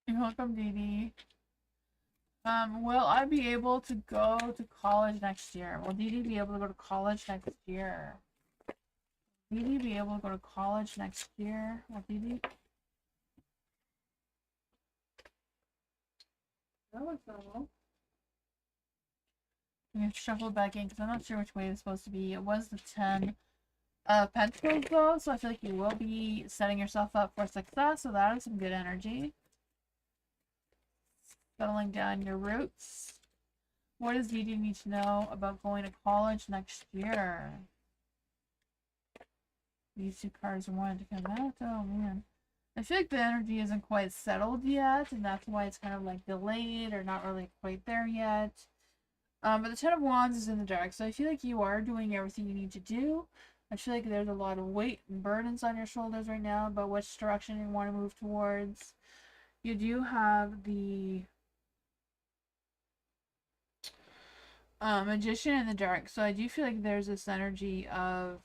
Speaker 2: You're welcome, Dee Dee. Will I be able to go to college next year? Will Dee Dee be able to go to college next year? Dee Dee be able to go to college next year? Will Dee Dee? That was so. I'm gonna shuffle back in because I'm not sure which way it's supposed to be. It was the 10 Pentacles though, so I feel like you will be setting yourself up for success, so that is some good energy. Settling down your roots. What does Dee Dee need to know about going to college next year? These two cards wanted to come out. Oh man. I feel like the energy isn't quite settled yet, and that's why it's kind of like delayed or not really quite there yet. But the Ten of Wands is in the dark, so I feel like you are doing everything you need to do. I feel like there's a lot of weight and burdens on your shoulders right now about which direction you want to move towards. You do have the magician in the dark, so I do feel like there's this energy of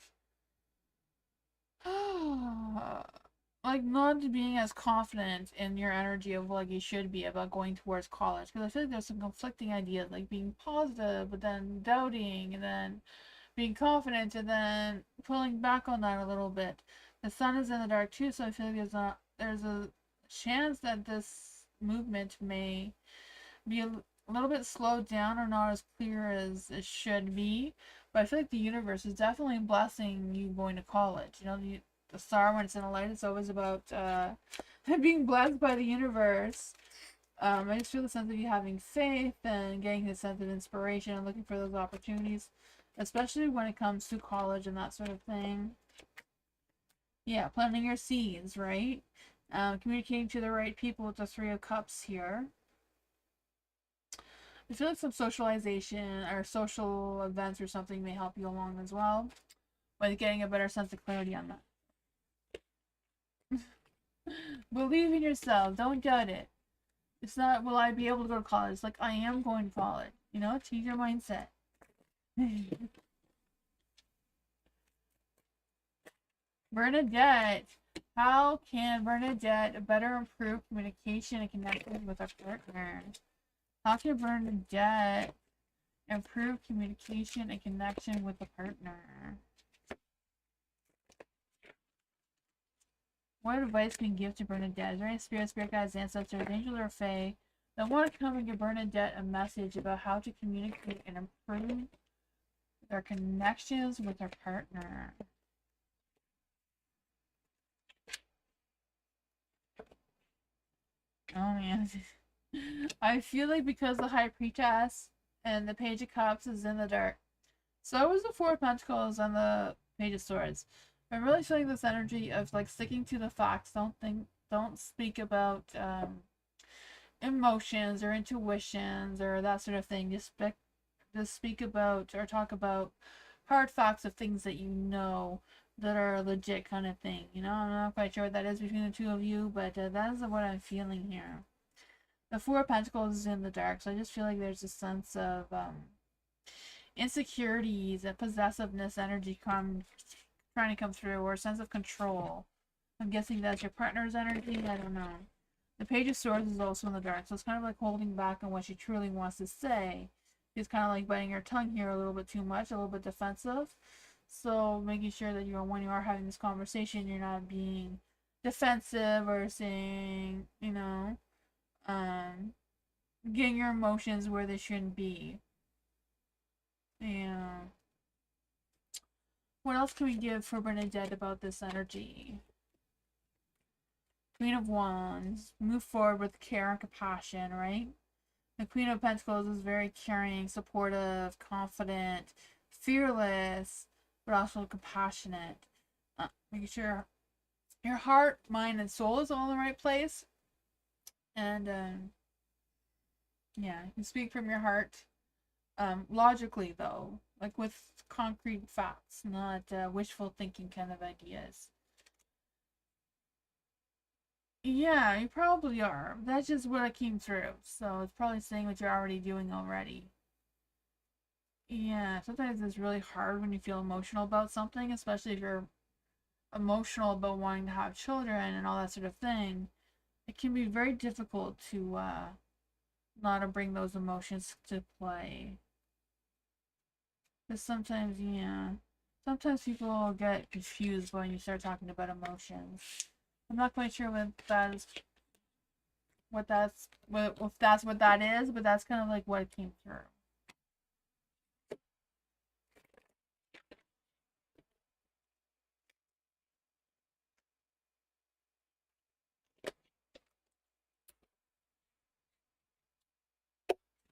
Speaker 2: like not being as confident in your energy of like you should be about going towards college, because I feel like there's some conflicting ideas, like being positive but then doubting and then being confident and then pulling back on that a little bit. The sun is in the dark too, so I feel like there's a chance that this movement may be a little bit slowed down or not as clear as it should be. But I feel like the universe is definitely blessing you going to college. You know, the star, when it's in the light, it's always about being blessed by the universe. I just feel the sense of you having faith and getting the sense of inspiration and looking for those opportunities, especially when it comes to college and that sort of thing. Yeah, planting your seeds, right? Communicating to the right people with the Three of Cups here. I feel like some socialization or social events or something may help you along as well, with getting a better sense of clarity on that. Believe in yourself. Don't doubt it. It's not, will I be able to go to college? It's like, I am going to college. You know, change your mindset. Bernadette. How can Bernadette better improve communication and connection with our partner? How can Bernadette improve communication and connection with the partner? What advice can you give to Bernadette? Is there any spirit guides, ancestors, angels, or fae that want to come and give Bernadette a message about how to communicate and improve their connections with their partner? Oh man. I feel like because the High Priestess and the Page of Cups is in the dark. So is the Four of Pentacles and the Page of Swords. I'm really feeling this energy of like sticking to the facts. Don't speak about emotions or intuitions or that sort of thing. Just speak about or talk about hard facts of things that you know that are legit kind of thing. You know, I'm not quite sure what that is between the two of you, but that is what I'm feeling here. The Four of Pentacles is in the dark, so I just feel like there's a sense of insecurities and possessiveness energy trying to come through, or a sense of control. I'm guessing that's your partner's energy. I don't know. The Page of Swords is also in the dark, so it's kind of like holding back on what she truly wants to say. She's kind of like biting her tongue here a little bit too much, a little bit defensive. So making sure that when you are having this conversation, you're not being defensive or saying, getting your emotions where they shouldn't be. Yeah. What else can we give for Bernadette about this energy? Queen of Wands. Move forward with care and compassion, right? The Queen of Pentacles is very caring, supportive, confident, fearless, but also compassionate. Making sure your heart, mind, and soul is all in the right place. And yeah, you can speak from your heart. Logically, though, like with concrete facts, not wishful thinking kind of ideas. Yeah, you probably are. That's just what I came through. So it's probably saying what you're already doing already. Yeah, sometimes it's really hard when you feel emotional about something, especially if you're emotional about wanting to have children and all that sort of thing. It can be very difficult to not to bring those emotions to play. Because sometimes, yeah, sometimes people get confused when you start talking about emotions. I'm not quite sure if that's what that is, but that's kind of like what came through.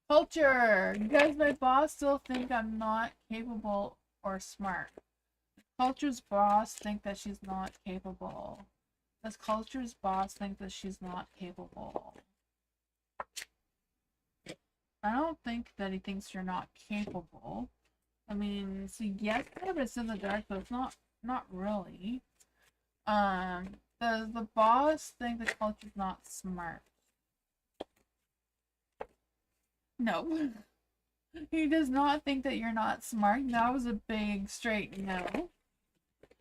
Speaker 2: Culture. You guys, my boss still think I'm not capable or smart. Culture's boss think that she's not capable. Does Culture's boss think that she's not capable? I don't think that he thinks you're not capable. I mean, so yes, but it's in the dark, but it's not really. Does the boss think the Culture's not smart? No. He does not think that you're not smart. That was a big straight no.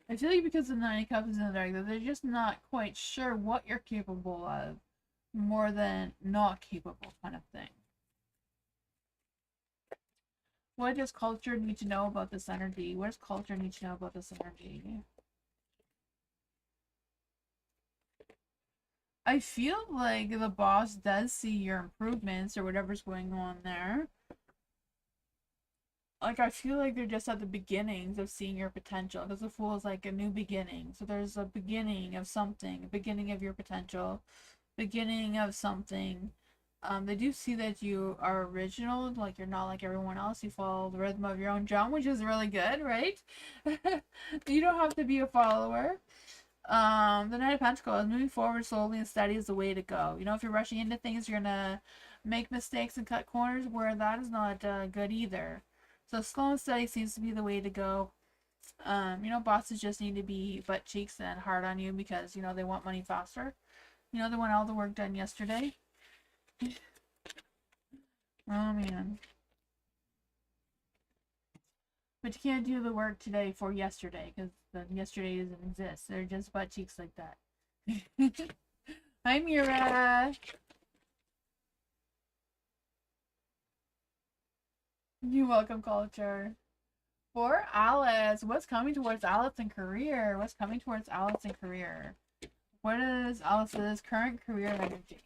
Speaker 2: I feel like because the Nine of Cups is in the dark, that they're just not quite sure what you're capable of, more than not capable kind of thing. What does culture need to know about this energy? What does culture need to know about this energy? I feel like the boss does see your improvements or whatever's going on there. Like, I feel like they're just at the beginnings of seeing your potential, because the Fool is like a new beginning. So there's a beginning of something, a beginning of your potential, beginning of something. They do see that you are original, like you're not like everyone else. You follow the rhythm of your own drum, which is really good, right? You don't have to be a follower. The Knight of Pentacles, moving forward slowly and steady is the way to go. You know, if you're rushing into things, you're gonna make mistakes and cut corners where that is not good either. So slow and steady seems to be the way to go. You know, bosses just need to be butt cheeks and hard on you because, you know, they want money faster. You know, they want all the work done yesterday. Oh, man. But you can't do the work today for yesterday because the yesterday doesn't exist. They're just butt cheeks like that. Hi, Mira. You're welcome, culture. For Alice, what's coming towards Alice in career? What's coming towards Alice in career? What is Alice's current career energy?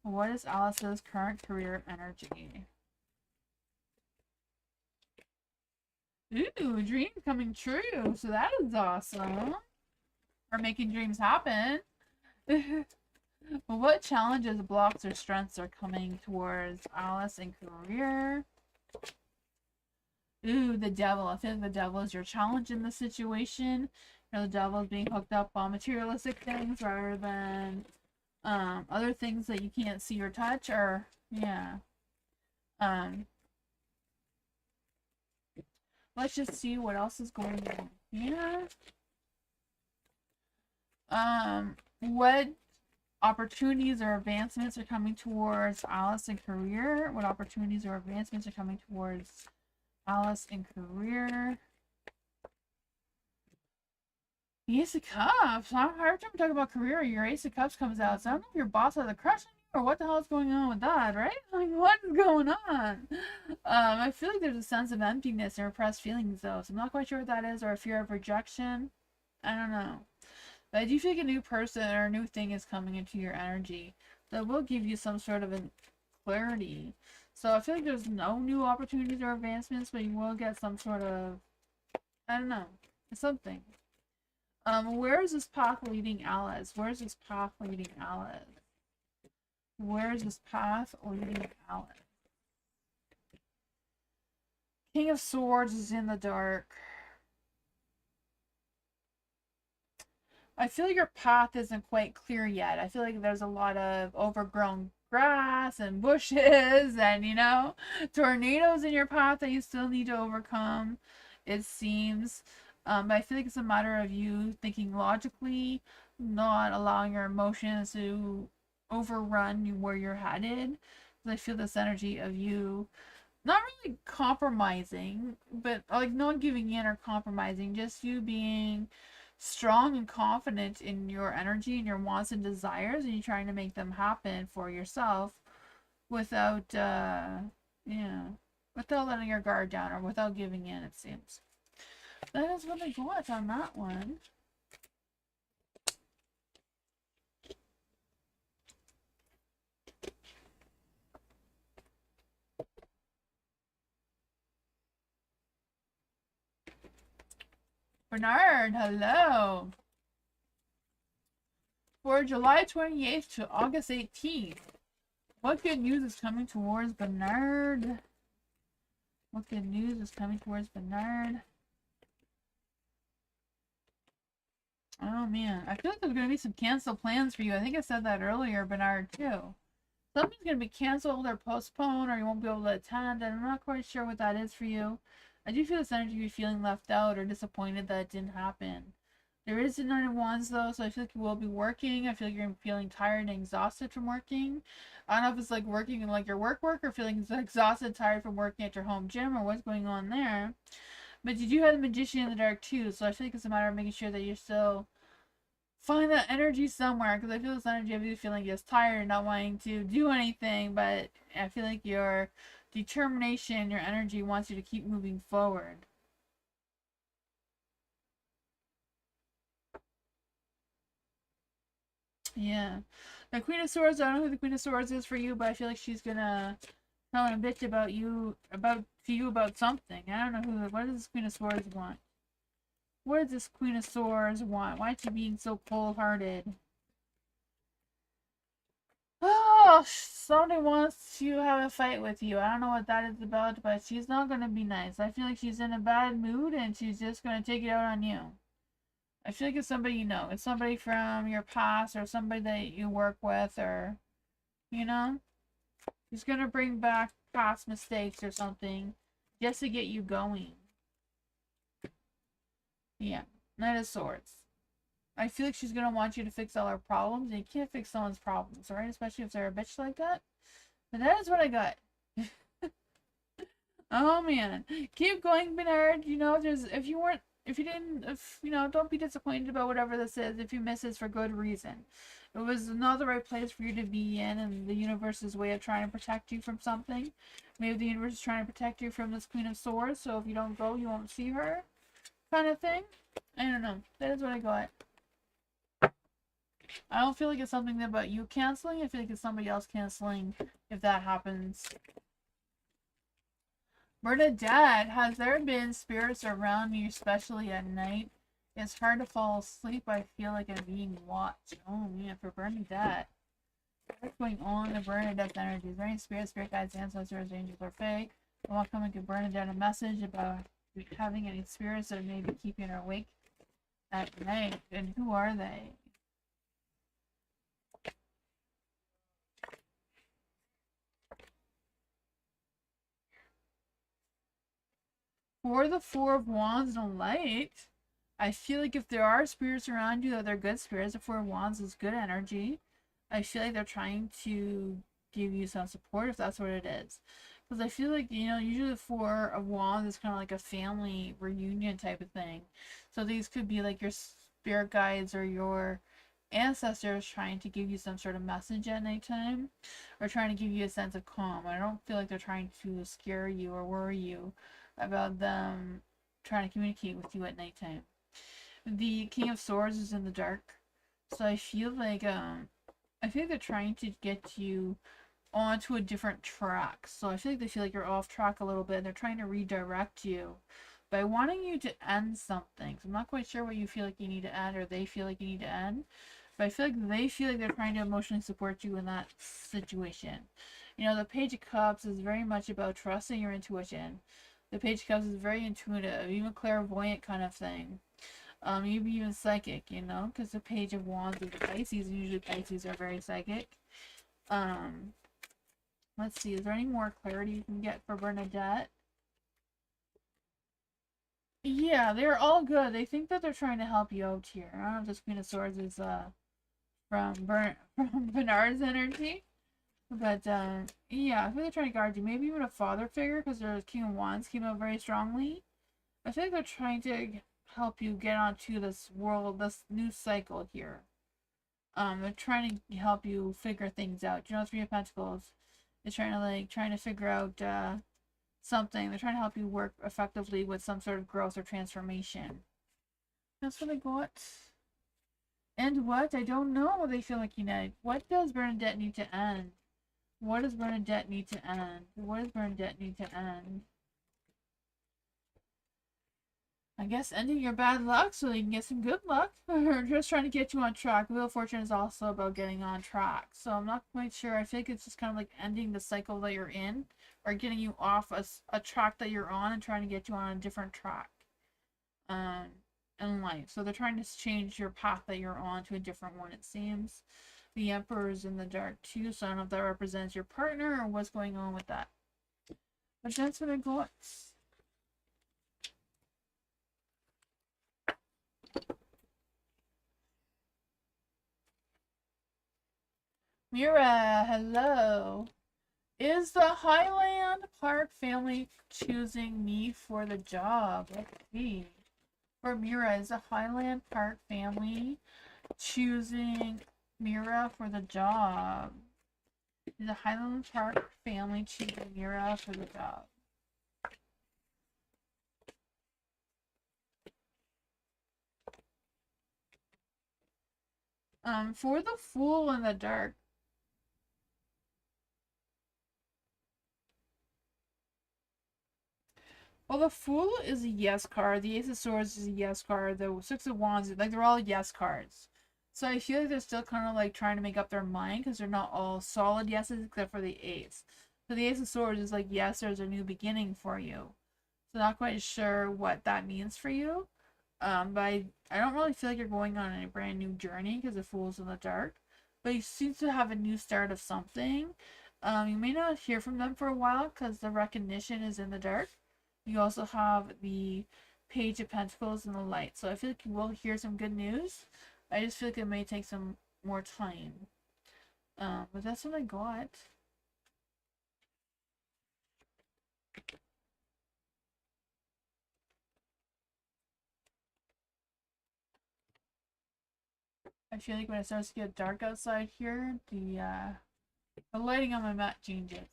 Speaker 2: What is Alice's current career energy? Ooh, dreams coming true. So that is awesome. Or making dreams happen. What challenges, blocks, or strengths are coming towards Alice in career? Ooh, the devil. I feel like the devil is your challenge in this situation. You know, the devil is being hooked up on materialistic things rather than other things that you can't see or touch, or yeah. Let's just see what else is going on here. What opportunities or advancements are coming towards Alice in career? What opportunities or advancements are coming towards Alice in career? The Ace of Cups. Every time we talk about career, your Ace of Cups comes out. So I don't know if your boss has a crush on you or what the hell is going on with that, right? Like, what is going on? I feel like there's a sense of emptiness and repressed feelings, though. So I'm not quite sure what that is, or a fear of rejection. I don't know. But I do feel like a new person or a new thing is coming into your energy that will give you some sort of clarity. So I feel like there's no new opportunities or advancements, but you will get some sort of, I don't know, something. Where is this path leading Alice? Where is this path leading Alice? Where is this path leading Alice? King of Swords is in the dark. I feel like your path isn't quite clear yet. I feel like there's a lot of overgrown grass and bushes and, you know, tornadoes in your path that you still need to overcome, it seems. But I feel like it's a matter of you thinking logically, not allowing your emotions to overrun where you're headed. I feel this energy of you not really compromising, but like not giving in or compromising, just you being strong and confident in your energy and your wants and desires, and you're trying to make them happen for yourself without without letting your guard down or without giving in, it seems. That is what I got on that one. Bernard, hello. For July 28th to August 18th, what good news is coming towards Bernard? What good news is coming towards Bernard? Oh man, I feel like there's going to be some canceled plans for you. I think I said that earlier, Bernard, too. Something's going to be canceled or postponed, or you won't be able to attend, and I'm not quite sure what that is for you. I do feel this energy of you feeling left out or disappointed that it didn't happen. There is a Nine of Wands though, so I feel like you will be working. I feel like you're feeling tired and exhausted from working. I don't know if it's like working in like your work or feeling exhausted, tired from working at your home gym or what's going on there. But you do have the Magician in the dark too, so I feel like it's a matter of making sure that you're still find that energy somewhere, because I feel this energy of you feeling just tired and not wanting to do anything, but I feel like your determination, your energy wants you to keep moving forward. Yeah. The Queen of Swords, I don't know who the Queen of Swords is for you, but I feel like she's gonna tell a bitch about you, about something. I don't know who, what does this Queen of Swords want? What does this Queen of Swords want? Why is she being so cold-hearted? Oh, somebody wants to have a fight with you. I don't know what that is about, but she's not going to be nice. I feel like she's in a bad mood and she's just going to take it out on you. I feel like it's somebody you know. It's somebody from your past or somebody that you work with or, you know? She's going to bring back past mistakes or something just to get you going. Yeah. Knight of Swords. I feel like she's going to want you to fix all her problems, and you can't fix someone's problems, right? Especially if they're a bitch like that. But that is what I got. Oh man. Keep going, Bernard. You know, if you know, don't be disappointed about whatever this is if you miss it for good reason. It was not the right place for you to be in, and the universe's way of trying to protect you from something. Maybe the universe is trying to protect you from this Queen of Swords, so if you don't go, you won't see her. Kind of thing. I don't know. That is what I got. I don't feel like it's something about you canceling. I feel like it's somebody else canceling if that happens. Bernadette, has there been spirits around you, especially at night? It's hard to fall asleep. I feel like I'm being watched. Oh man, for Bernadette. What's going on in Bernadette's energy? Is there any spirit guides, ancestors, angels, or fae? I want to come and give Bernadette a message about having any spirits that may be keeping her awake at night. And who are they? For the Four of Wands and Light, I feel like if there are spirits around you that they're good spirits, the Four of Wands is good energy. I feel like they're trying to give you some support if that's what it is. Because I feel like, you know, usually the Four of Wands is kind of like a family reunion type of thing. So these could be like your spirit guides or your ancestors trying to give you some sort of message at nighttime or trying to give you a sense of calm. I don't feel like they're trying to scare you or worry you about them trying to communicate with you at nighttime. The King of Swords is in the dark, so I feel like they're trying to get you onto a different track. So I feel like they feel like you're off track a little bit, and they're trying to redirect you by wanting you to end something. So I'm not quite sure what you feel like you need to end, or they feel like you need to end. But I feel like they feel like they're trying to emotionally support you in that situation. You know, the Page of Cups is very much about trusting your intuition. The Page of Cups is very intuitive, even clairvoyant kind of thing. Maybe even psychic, you know, because the Page of Wands is Pisces, and usually Pisces are very psychic. Let's see, is there any more clarity you can get for Bernadette? Yeah, they're all good. They think that they're trying to help you out here. I don't know if this Queen of Swords is from from Bernard's energy. But yeah, I think they're trying to guard you. Maybe even a father figure, because their King of Wands came out very strongly. I think they're trying to help you get onto this world, this new cycle here. They're trying to help you figure things out. You know, Three of Pentacles is trying to figure out something. They're trying to help you work effectively with some sort of growth or transformation. That's what I got. And what? I don't know what they feel like you need. What does Bernadette need to end? What does Bernadette need to end? What does Bernadette need to end? I guess ending your bad luck so you can get some good luck. Or just trying to get you on track. Wheel of Fortune is also about getting on track. So I'm not quite sure. I think it's just kind of like ending the cycle that you're in. Or getting you off a track that you're on and trying to get you on a different track. In life. So they're trying to change your path that you're on to a different one, it seems. The Emperor is in the dark too, so I don't know if that represents your partner or what's going on with that. But that's what I got. Mira, hello. Is the Highland Park family choosing me for the job? Let's see. For Mira, is the Highland Park family choosing Mira for the job? Is the Highland Park family choosing Mira for the job? For the Fool in the Dark. Well, the Fool is a yes card. The Ace of Swords is a yes card. The Six of Wands, like, they're all yes cards. So I feel like they're still kind of like trying to make up their mind because they're not all solid yeses except for the Ace. So the Ace of Swords is like, yes, there's a new beginning for you. So not quite sure what that means for you. But I don't really feel like you're going on a brand new journey because the Fool's in the dark. But you seem to have a new start of something. You may not hear from them for a while because the recognition is in the dark. You also have the Page of Pentacles and the Light. So I feel like you will hear some good news. I just feel like it may take some more time. But that's what I got. I feel like when it starts to get dark outside here, the lighting on my mat changes.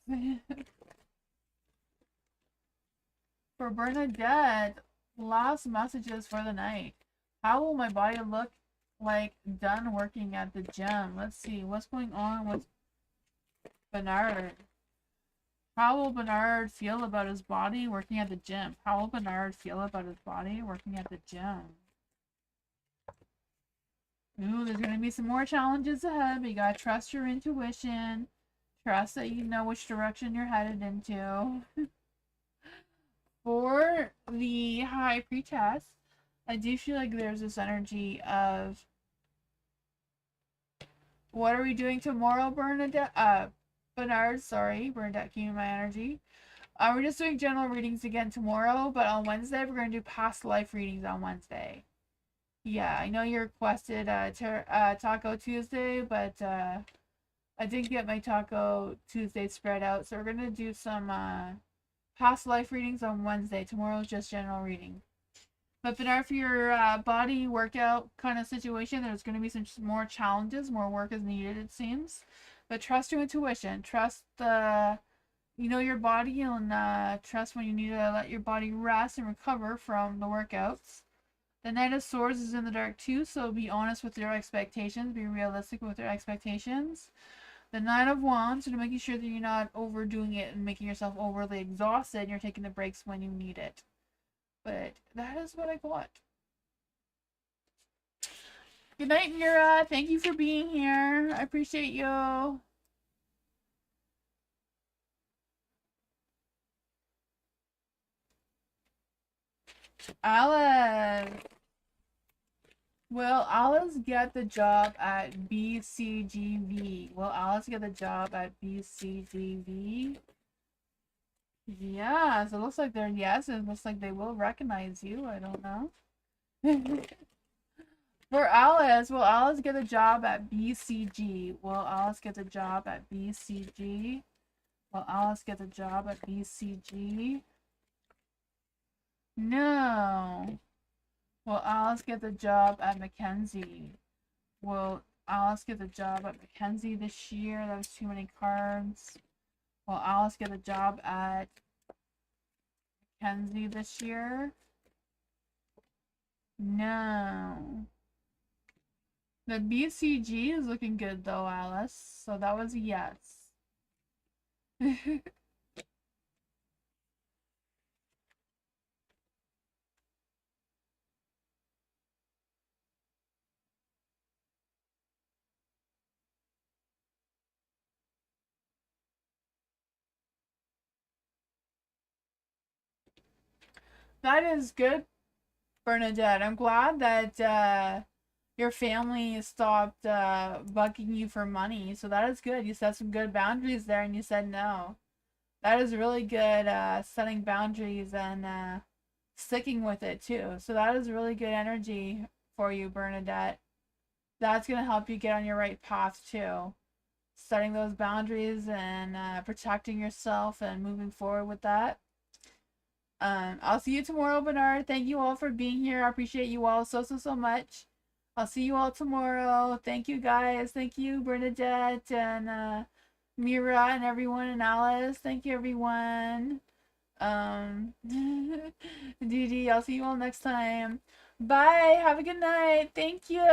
Speaker 2: For Bernadette, last messages for the night. How will my body look like done working at the gym? Let's see. What's going on with Bernard? How will Bernard feel about his body working at the gym? How will Bernard feel about his body working at the gym? Ooh, there's going to be some more challenges ahead, but you got to trust your intuition. Trust that you know which direction you're headed into. For the High Priestess, I do feel like there's this energy of, what are we doing tomorrow, Bernadette? Bernard, sorry. Bernadette came in my energy. We're just doing general readings again tomorrow, but on Wednesday, we're going to do past life readings on Wednesday. Yeah, I know you requested Taco Tuesday, but I didn't get my Taco Tuesday spread out, so we're going to do some past life readings on Wednesday. Tomorrow is just general reading. But Bernard, for your body workout kind of situation, there's going to be some more challenges. More work is needed, it seems. But trust your intuition. Trust you know your body, and trust when you need to let your body rest and recover from the workouts. The Knight of Swords is in the dark too, so be honest with your expectations. Be realistic with your expectations. The Nine of Wands, so making sure that you're not overdoing it and making yourself overly exhausted and you're taking the breaks when you need it. But that is what I got. Good night, Mira. Thank you for being here. I appreciate you. Alice. Will Alice get the job at BCGV? Will Alice get the job at BCGV? Yeah, so it looks like they're yes. It looks like they will recognize you. I don't know. For Alice, will Alice get a job at BCG? Will Alice get a job at BCG? Will Alice get a job at BCG? No. Will Alice get the job at Mackenzie? Will Alice get the job at Mackenzie this year? That was too many cards. Will Alice get a job at Mackenzie this year? No. The BCG is looking good though, Alice. So that was a yes. That is good, Bernadette. I'm glad that your family stopped bugging you for money. So that is good. You set some good boundaries there and you said no. That is really good, setting boundaries and sticking with it too. So that is really good energy for you, Bernadette. That's going to help you get on your right path too. setting those boundaries and protecting yourself and moving forward with that. I'll see you tomorrow, Bernard. Thank you all for being here. I appreciate you all so much. I'll see you all tomorrow. Thank you, guys. Thank you, Bernadette and Mira and everyone and Alice. Thank you, everyone. Dee Dee, I'll see you all next time. Bye. Have a good night. Thank you.